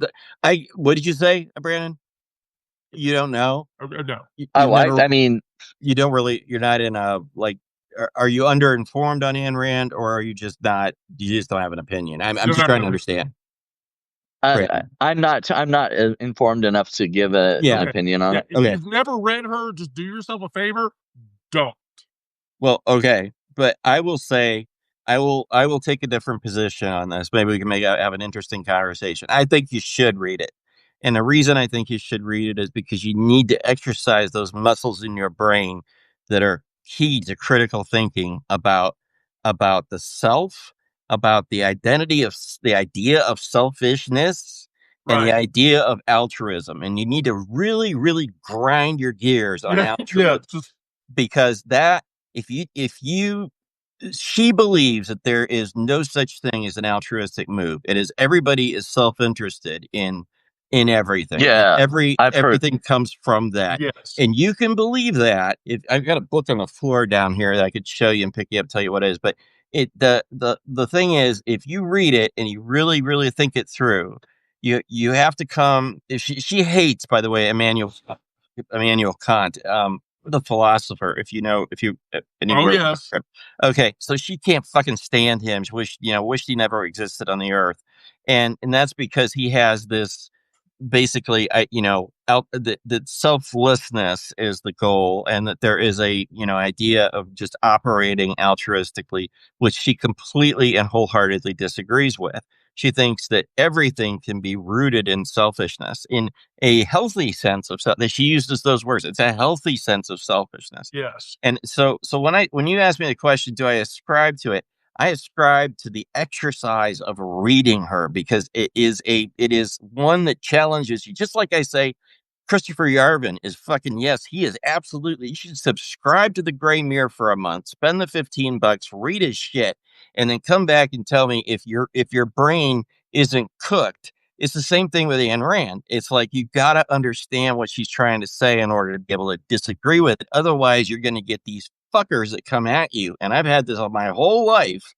what did you say, Brandon? You don't know? No. I mean, you don't really. You're not in a like. Are you underinformed on Ayn Rand, or are you just not? You just don't have an opinion. I'm just trying to understand. I'm not informed enough to give an opinion on it. If you've never read her, just do yourself a favor. Don't. Well, okay, but I will say, I will take a different position on this. Maybe we can have an interesting conversation. I think you should read it, And the reason I think you should read it is because you need to exercise those muscles in your brain that are key to critical thinking about the self, about the idea of selfishness, and the idea of altruism. And you need to really, really grind your gears on altruism, because that if you she believes that there is no such thing as an altruistic move. It is everybody is self-interested in everything. Yeah, I've heard. Everything comes from that. Yes. And you can believe that. If I've got a book on the floor down here that I could show you and pick you up, tell you what it is. But the thing is, if you read it and you really, really think it through, you have to come. She hates, by the way, Immanuel Kant, the philosopher. If you Yes. Okay, so she can't fucking stand him. She wished he never existed on the earth, and that's because he has this basically, that selflessness is the goal, and that there is a idea of just operating altruistically, which she completely and wholeheartedly disagrees with. She thinks that everything can be rooted in selfishness, in a healthy sense of self. That she uses those words. It's a healthy sense of selfishness. Yes. And so when you ask me the question, do I ascribe to it? I ascribe to the exercise of reading her, because it is one that challenges you. Just like I say, Christopher Yarvin is fucking, yes, he is absolutely, you should subscribe to the Gray Mirror for a month, spend the $15, read his shit, and then come back and tell me if your brain isn't cooked. It's the same thing with Ayn Rand. It's like, you got to understand what she's trying to say in order to be able to disagree with it. Otherwise, you're going to get these fuckers that come at you. And I've had this all my whole life.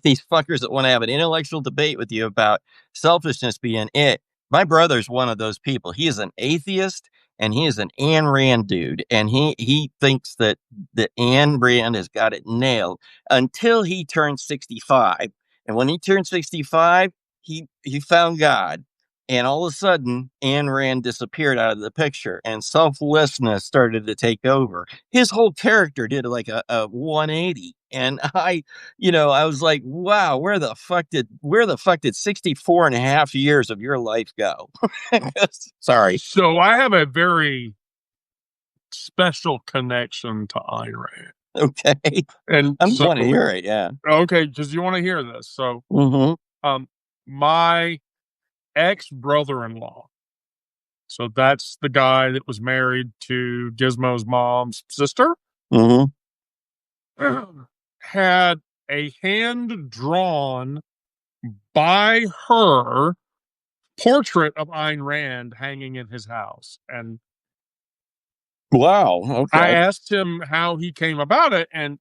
These fuckers that want to have an intellectual debate with you about selfishness being it. My brother's one of those people. He is an atheist, and he is an Ayn Rand dude. And he thinks that Ayn Rand has got it nailed until he turned 65. And when he turned 65, he found God. And all of a sudden, Ayn Rand disappeared out of the picture, and selflessness started to take over. His whole character did like a 180. And I was like, wow, where the fuck did 64 and a half years of your life go? Sorry. So I have a very special connection to Ayn Rand. Okay. And I'm want to hear it. Yeah. Okay, because you want to hear this. So, my ex-brother-in-law, so that's the guy that was married to Gizmo's mom's sister, had a hand-drawn by her portrait of Ayn Rand hanging in his house. And wow, okay. I asked him how he came about it, and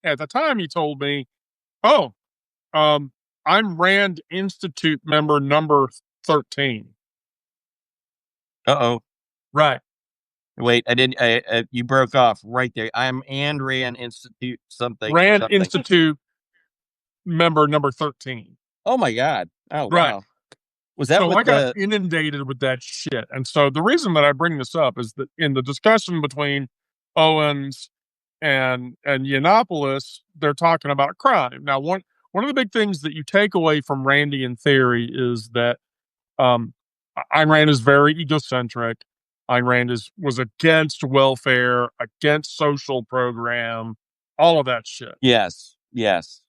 at the time he told me, I'm Rand Institute member number 13. Uh-oh. Right. Wait, I didn't. You broke off right there. I'm Ayn Rand Institute something. Rand Institute member number 13. Oh my God! Oh right. Wow. Was that so I got inundated with that shit, and so the reason that I bring this up is that in the discussion between Owens and Yiannopoulos, they're talking about crime. Now, one of the big things that you take away from Randian theory is that Ayn Rand is very egocentric. Ayn Rand was against welfare, against social program, all of that shit. Yes.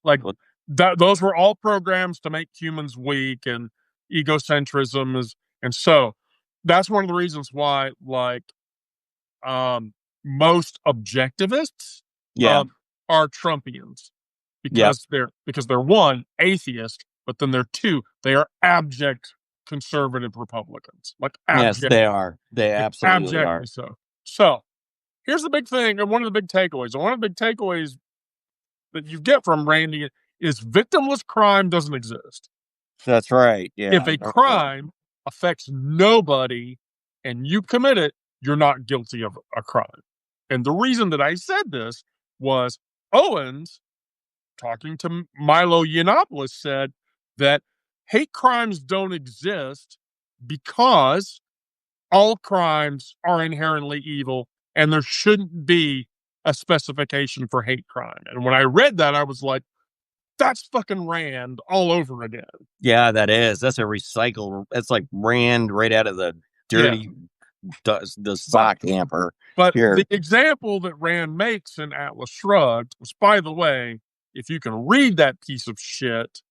Like those were all programs to make humans weak, and egocentrism is, and so that's one of the reasons why, like, most objectivists are Trumpians, because they're one, atheist, but then they're two, they are abject conservative Republicans. Like, abject. Yes, they are. They absolutely are. So here's the big thing, and one of the big takeaways. And one of the big takeaways that you get from Randy is victimless crime doesn't exist. That's right. Yeah. If a crime affects nobody and you commit it, you're not guilty of a crime. And the reason that I said this was Owens, talking to Milo Yiannopoulos, said that hate crimes don't exist because all crimes are inherently evil, and there shouldn't be a specification for hate crime. And when I read that, I was like, That's fucking Rand all over again. Yeah, that is. That's a recycle. That's like Rand right out of the dirty, the sock hamper. But Here. the example that Rand makes in Atlas Shrugged, which, by the way, if you can read that piece of shit,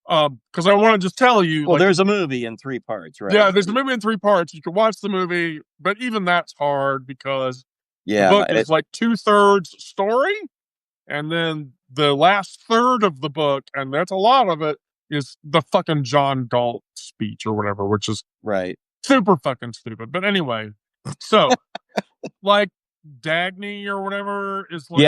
because I want to just tell you. Well, there's a movie in 3 parts, right? Yeah, there's a movie in 3 parts. You can watch the movie, but even that's hard because the book is like 2/3 story, and then the last third of the book, and that's a lot of it, is the fucking John Galt speech or whatever, which is right, super fucking stupid. But anyway, so like Dagny or whatever is like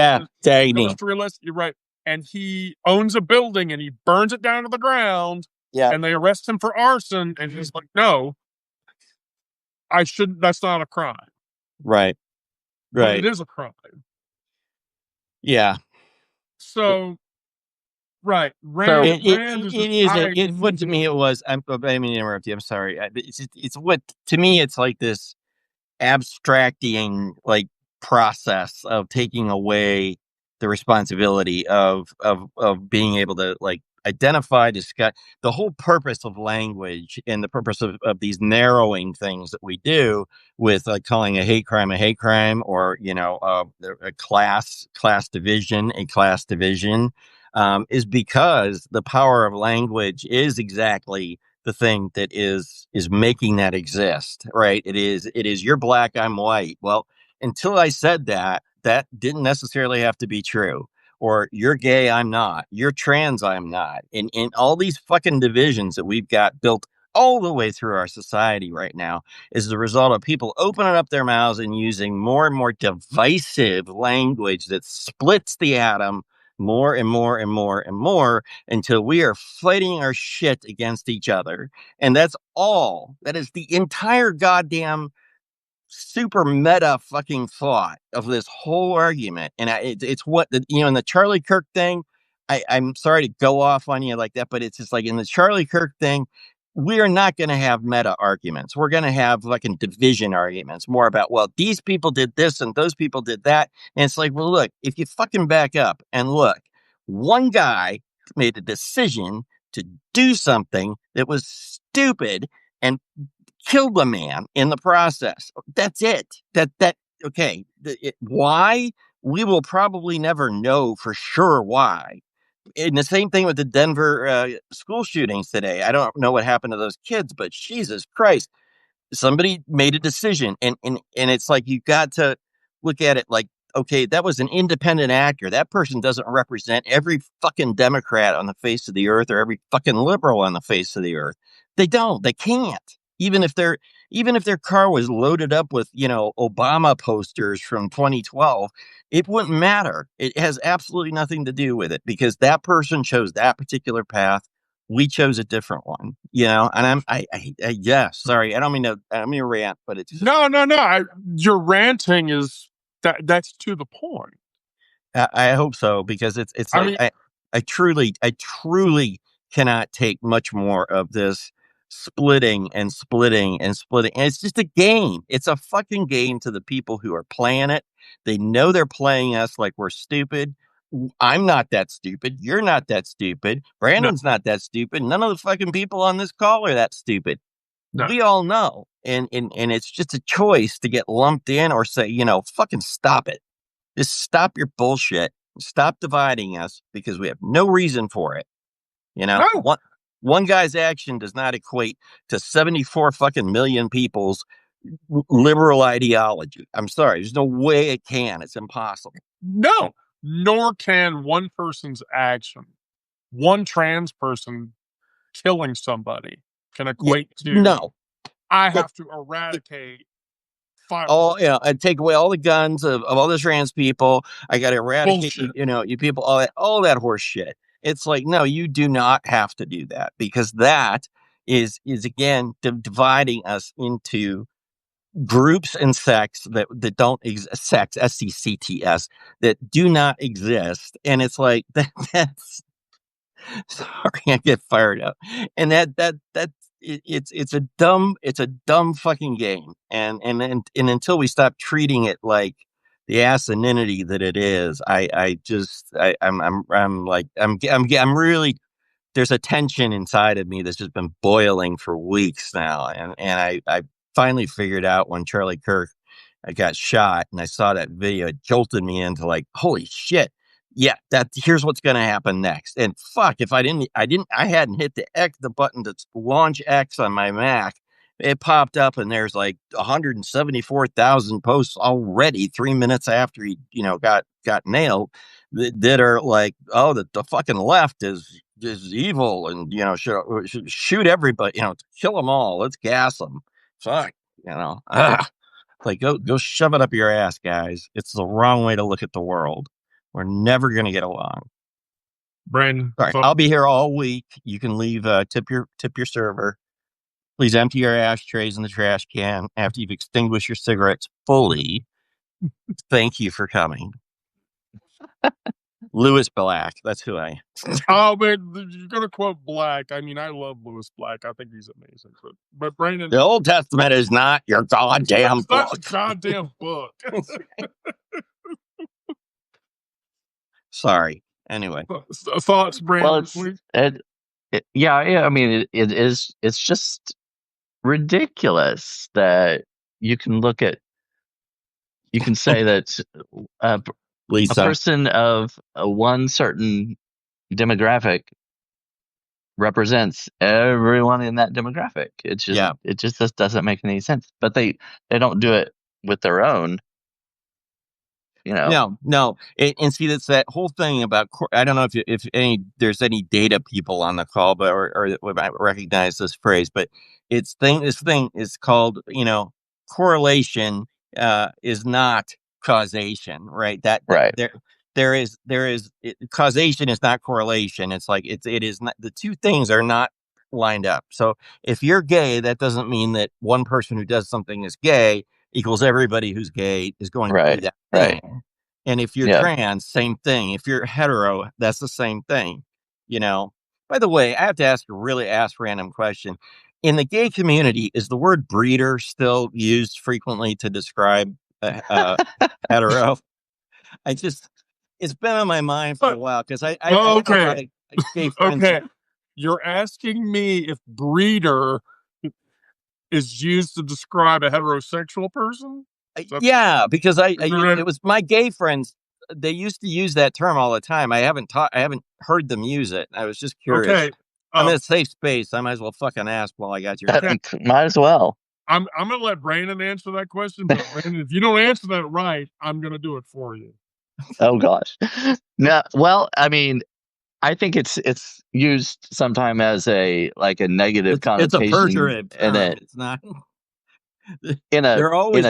Dagny industrialist. You're right, and he owns a building and he burns it down to the ground. Yeah, and they arrest him for arson, and he's like, "No, I shouldn't. That's not a crime." Right. But it is a crime. Yeah. So, right. Rand is it is. What to me it was. I mean, interrupt you. I'm sorry. It's what to me. It's like this abstracting like process of taking away the responsibility of being able to like identify, discuss the whole purpose of language and the purpose of these narrowing things that we do with like calling a hate crime, or a class division is because the power of language is exactly the thing that is making that exist, right? It is you're black, I'm white. Well, until I said that didn't necessarily have to be true. Or you're gay, I'm not. You're trans, I'm not. In all these fucking divisions that we've got built all the way through our society right now is the result of people opening up their mouths and using more and more divisive language that splits the atom more and more and more and more until we are fighting our shit against each other. And that's all. That is the entire goddamn super meta fucking thought of this whole argument. And it's what in the Charlie Kirk thing, I'm sorry to go off on you like that, but it's just like in the Charlie Kirk thing, we are not going to have meta arguments. We're going to have fucking division arguments, more about, well, these people did this and those people did that. And it's like, well, look, if you fucking back up and look, one guy made a decision to do something that was stupid and killed the man in the process. That's it. Okay. Why? We will probably never know for sure why. And the same thing with the Denver school shootings today. I don't know what happened to those kids, but Jesus Christ, somebody made a decision, and it's like you got to look at it like, okay, that was an independent actor. That person doesn't represent every fucking Democrat on the face of the earth or every fucking liberal on the face of the earth. They don't. They can't. Even if their car was loaded up with, Obama posters from 2012, it wouldn't matter. It has absolutely nothing to do with it because that person chose that particular path. We chose a different one, and sorry. I don't mean to rant, but it's just, no. Your ranting is that's to the point. I hope so, because it's like, I truly cannot take much more of this splitting and splitting and splitting. And it's just a game. It's a fucking game to the people who are playing it. They know they're playing us like we're stupid. I'm not that stupid. You're not that stupid. Brandon's not that stupid. None of the fucking people on this call are that stupid. No. We all know. And it's just a choice to get lumped in or say, fucking stop it. Just stop your bullshit. Stop dividing us because we have no reason for it. No. One guy's action does not equate to 74 fucking million people's liberal ideology. I'm sorry. There's no way it can. It's impossible. No. Nor can one person's action, one trans person killing somebody, can equate to. No. I have to eradicate. I'd take away all the guns of all the trans people. I got to eradicate, you people, all that horse shit. It's like, no, you do not have to do that, because that is again dividing us into groups and sects that don't exist, sects, SECTS, that do not exist. And it's like that's sorry, I get fired up. And it's a dumb fucking game. And until we stop treating it like asininity that it is. I'm really, there's a tension inside of me that's just been boiling for weeks now, and I finally figured out when Charlie Kirk got shot, and I saw that video, it jolted me into like, holy shit, yeah, here's what's going to happen next. And fuck, if I hadn't hit the button to launch X on my Mac, it popped up and there's like 174,000 posts already 3 minutes after he, got nailed, that are like, oh, the fucking left is evil, and should shoot everybody, kill them all, let's gas them. Fuck, like go shove it up your ass, guys. It's the wrong way to look at the world. We're never gonna get along. Brandon, All right, I'll be here all week. You can leave tip your server. Please empty your ashtrays in the trash can after you've extinguished your cigarettes fully. Thank you for coming. Lewis Black, that's who I am. Oh man, you're gonna quote Black. I mean, I love Lewis Black. I think he's amazing. But Brandon, The Old Testament is not your goddamn book. That's a goddamn book. Sorry. Anyway, thoughts, Brandon? Well, please? yeah. I mean, it is. It's just ridiculous that you can say that a person of one certain demographic represents everyone in that demographic. It just doesn't make any sense. But they don't do it with their own. No. And see, that's that whole thing about. I don't know if there's any data people on the call, but or might recognize this phrase, but this thing is called, correlation is not causation, right? Right. There is causation is not correlation. It's like it is not, the two things are not lined up. So if you're gay, that doesn't mean that one person who does something is gay equals everybody who's gay is going to do that thing. Right. And if you're trans, same thing. If you're hetero, that's the same thing. By the way, I have to ask a really random question. In the gay community, is the word breeder still used frequently to describe hetero? It's been on my mind for a while because I okay. Gay friends. Okay. You're asking me if breeder is used to describe a heterosexual person? Yeah, because it was my gay friends. They used to use that term all the time. I haven't heard them use it. I was just curious. Okay. I'm in a safe space. I might as well fucking ask while I got your. Might as well. I'm gonna let Brandon answer that question, but Brandon, if you don't answer that right, I'm gonna do it for you. Oh gosh. No. Well, I mean, I think it's used sometime as a negative connotation. It's a pejorative term. It's not. They're always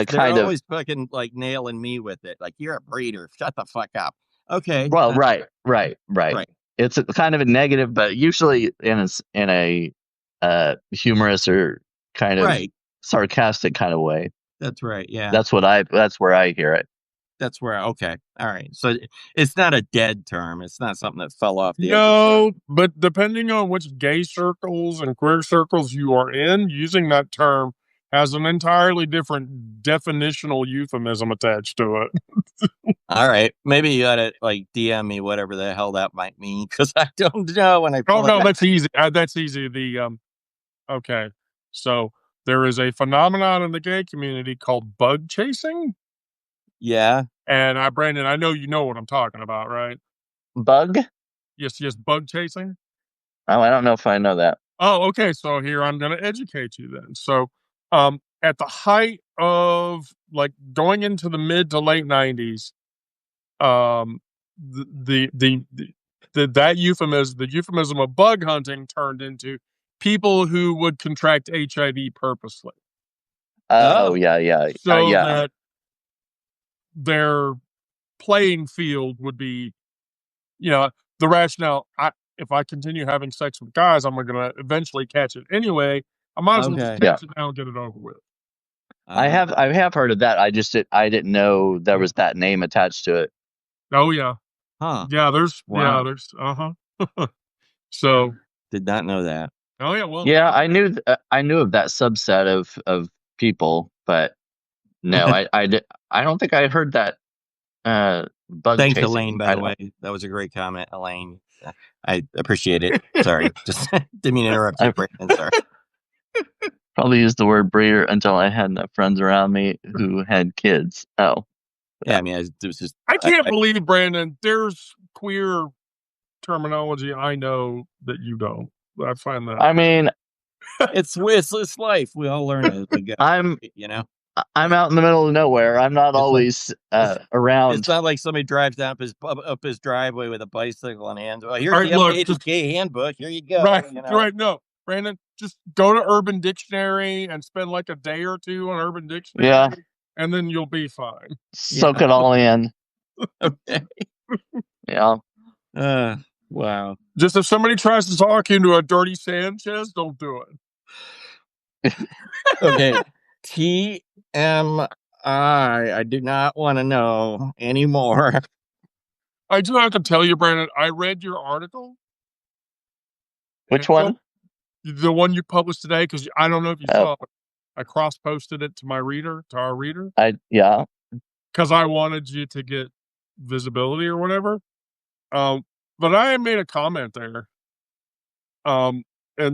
fucking like nailing me with it. Like, you're a breeder. Shut the fuck up. Okay. Well, right. It's a kind of a negative, but usually in a humorous or kind of sarcastic kind of way. That's right. Yeah. That's where I hear it. That's where. Okay. All right. So it's not a dead term. It's not something that fell off the. No, but depending on which gay circles and queer circles you are in, using that term has an entirely different definitional euphemism attached to it. All right. Maybe you got to DM me whatever the hell that might mean, because I don't know when I. Oh no, that's easy. That's easy. Okay. So there is a phenomenon in the gay community called bug chasing. Yeah. And Brandon, I know you know what I'm talking about, right? Bug? Yes, bug chasing. Oh, I don't know if I know that. Oh, okay. So here I'm going to educate you then. So, at the height of going into the mid to late 90s, that euphemism of bug hunting turned into people who would contract HIV purposely. Oh, yeah. So that their playing field would be, the rationale. If I continue having sex with guys, I'm going to eventually catch it anyway. I might as well just catch it now and get it over with. I have heard of that. I didn't know there was that name attached to it. Oh yeah. Huh. Yeah, there's So did not know that. Oh yeah, well. Yeah, I knew of that subset of people, but no, I don't think I heard that bug Thanks, chasing. Elaine, by the way. That was a great comment, Elaine. I appreciate it. Sorry. Just didn't mean to interrupt you, Brandon. Sorry. Probably used the word breeder until I had enough friends around me who had kids. Oh. Yeah, I mean, it was just... I can't believe, Brandon, there's queer terminology I know that you don't. I find that. I mean, it's life. We all learn as we go. I'm out in the middle of nowhere. I'm not always around. It's not like somebody drives down up his driveway with a bicycle in hand. Well, here's All right, the look, updated gay handbook. Here you go. Right, you know? right. No, Brandon, just go to Urban Dictionary and spend like a day or two on Urban Dictionary. Yeah. And then you'll be fine. Soak it all in. Okay. Yeah. Wow. Just if somebody tries to talk into a dirty Sanchez, don't do it. Okay. TMI. I do not want to know anymore. I do have to tell you, Brandon, I read your article. Which one? The one you published today, because I don't know if you saw it. I cross-posted it to our reader. Yeah. Because I wanted you to get visibility or whatever. But I made a comment there. And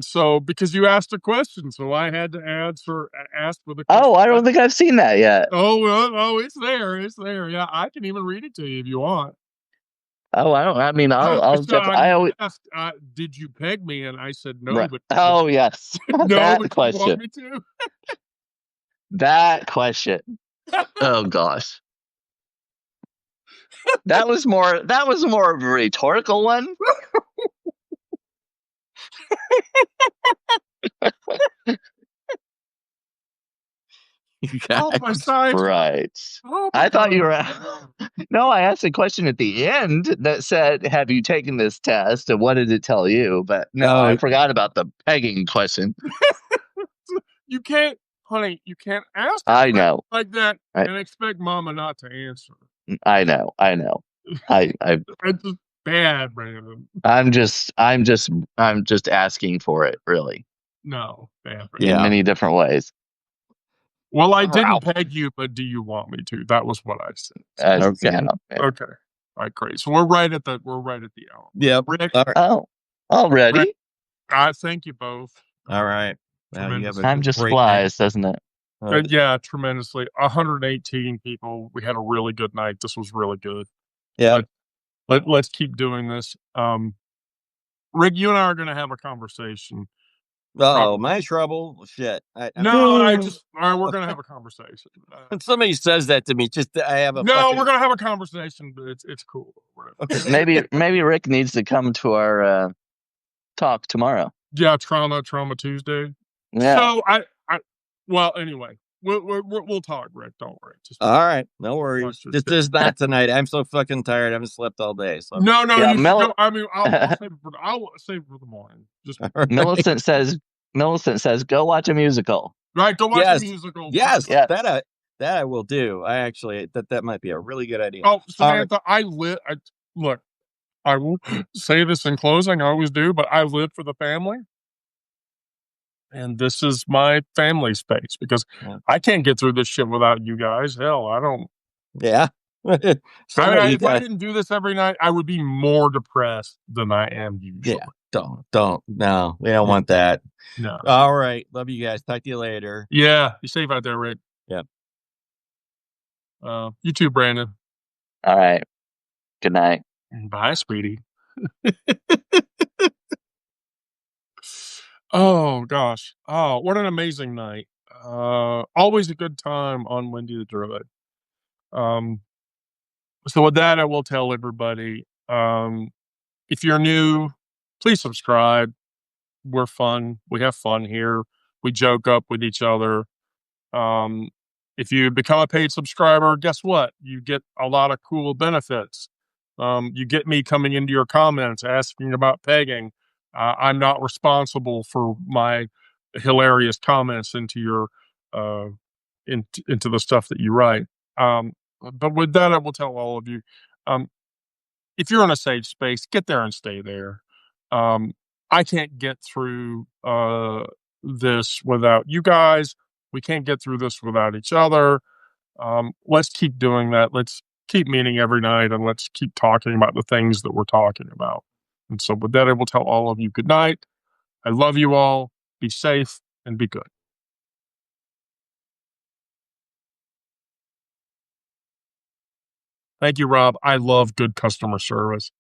so, because you asked a question, so I had to ask with a question. Oh, I don't think I've seen that yet. Oh, it's there. It's there. Yeah, I can even read it to you if you want. Oh, I don't. I mean, I'll so, I always asked, did you peg me? And I said no. Right. But yes, no, that but question. You want me to? That question. Oh gosh. That was more of a rhetorical one. Right. I thought you were. No, I asked a question at the end that said, "Have you taken this test?" And what did it tell you? But no, I forgot about the pegging question. You can't, honey. You can't ask. I know like that and expect Mama not to answer. I know. It's just bad, Brandon. I'm just asking for it, really. No, bad. In many different ways. Well, I didn't peg you, but do you want me to? That was what I said. Okay. Okay. All right, great. So we're right at the hour. Yeah. Rick, oh, already. Rick, thank you both. All right. Time just flies, doesn't it? Yeah, tremendously. 118 people. We had a really good night. This was really good. Yeah. Let's keep doing this. Rick, you and I are going to have a conversation. Oh, my trouble? Shit. We're going to have a conversation. When somebody says that to me, I have a we're going to have a conversation, but it's cool. Okay. maybe Rick needs to come to our talk tomorrow. Yeah, Trauma Tuesday. Yeah. So well, anyway, we'll talk, Rick. Don't worry. All right, no worries. This is not tonight. I'm so fucking tired. I haven't slept all day. So no. Yeah, I mean, I'll save it for the morning. Just Millicent says, go watch a musical. Right, go watch a musical. Yes. That I will do. I actually that might be a really good idea. Oh, Samantha, look. I will say this in closing. I always do, but I live for the family. And this is my family space because I can't get through this shit without you guys. Hell, I don't. Yeah. If I didn't do this every night, I would be more depressed than I am usually. Yeah. Don't. No, we don't want that. No. All right. Love you guys. Talk to you later. Yeah. You safe out there, Rick. Yeah. You too, Brandon. All right. Good night. Bye, sweetie. Oh, gosh. Oh, what an amazing night. Always a good time on Wendy the Druid. So with that, I will tell everybody, if you're new, please subscribe. We're fun. We have fun here. We joke up with each other. If you become a paid subscriber, guess what? You get a lot of cool benefits. You get me coming into your comments asking about pegging. I'm not responsible for my hilarious comments into your into the stuff that you write. But with that, I will tell all of you, if you're in a safe space, get there and stay there. I can't get through this without you guys. We can't get through this without each other. Let's keep doing that. Let's keep meeting every night and let's keep talking about the things that we're talking about. And so with that, I will tell all of you good night. I love you all. Be safe and be good. Thank you, Rob. I love good customer service.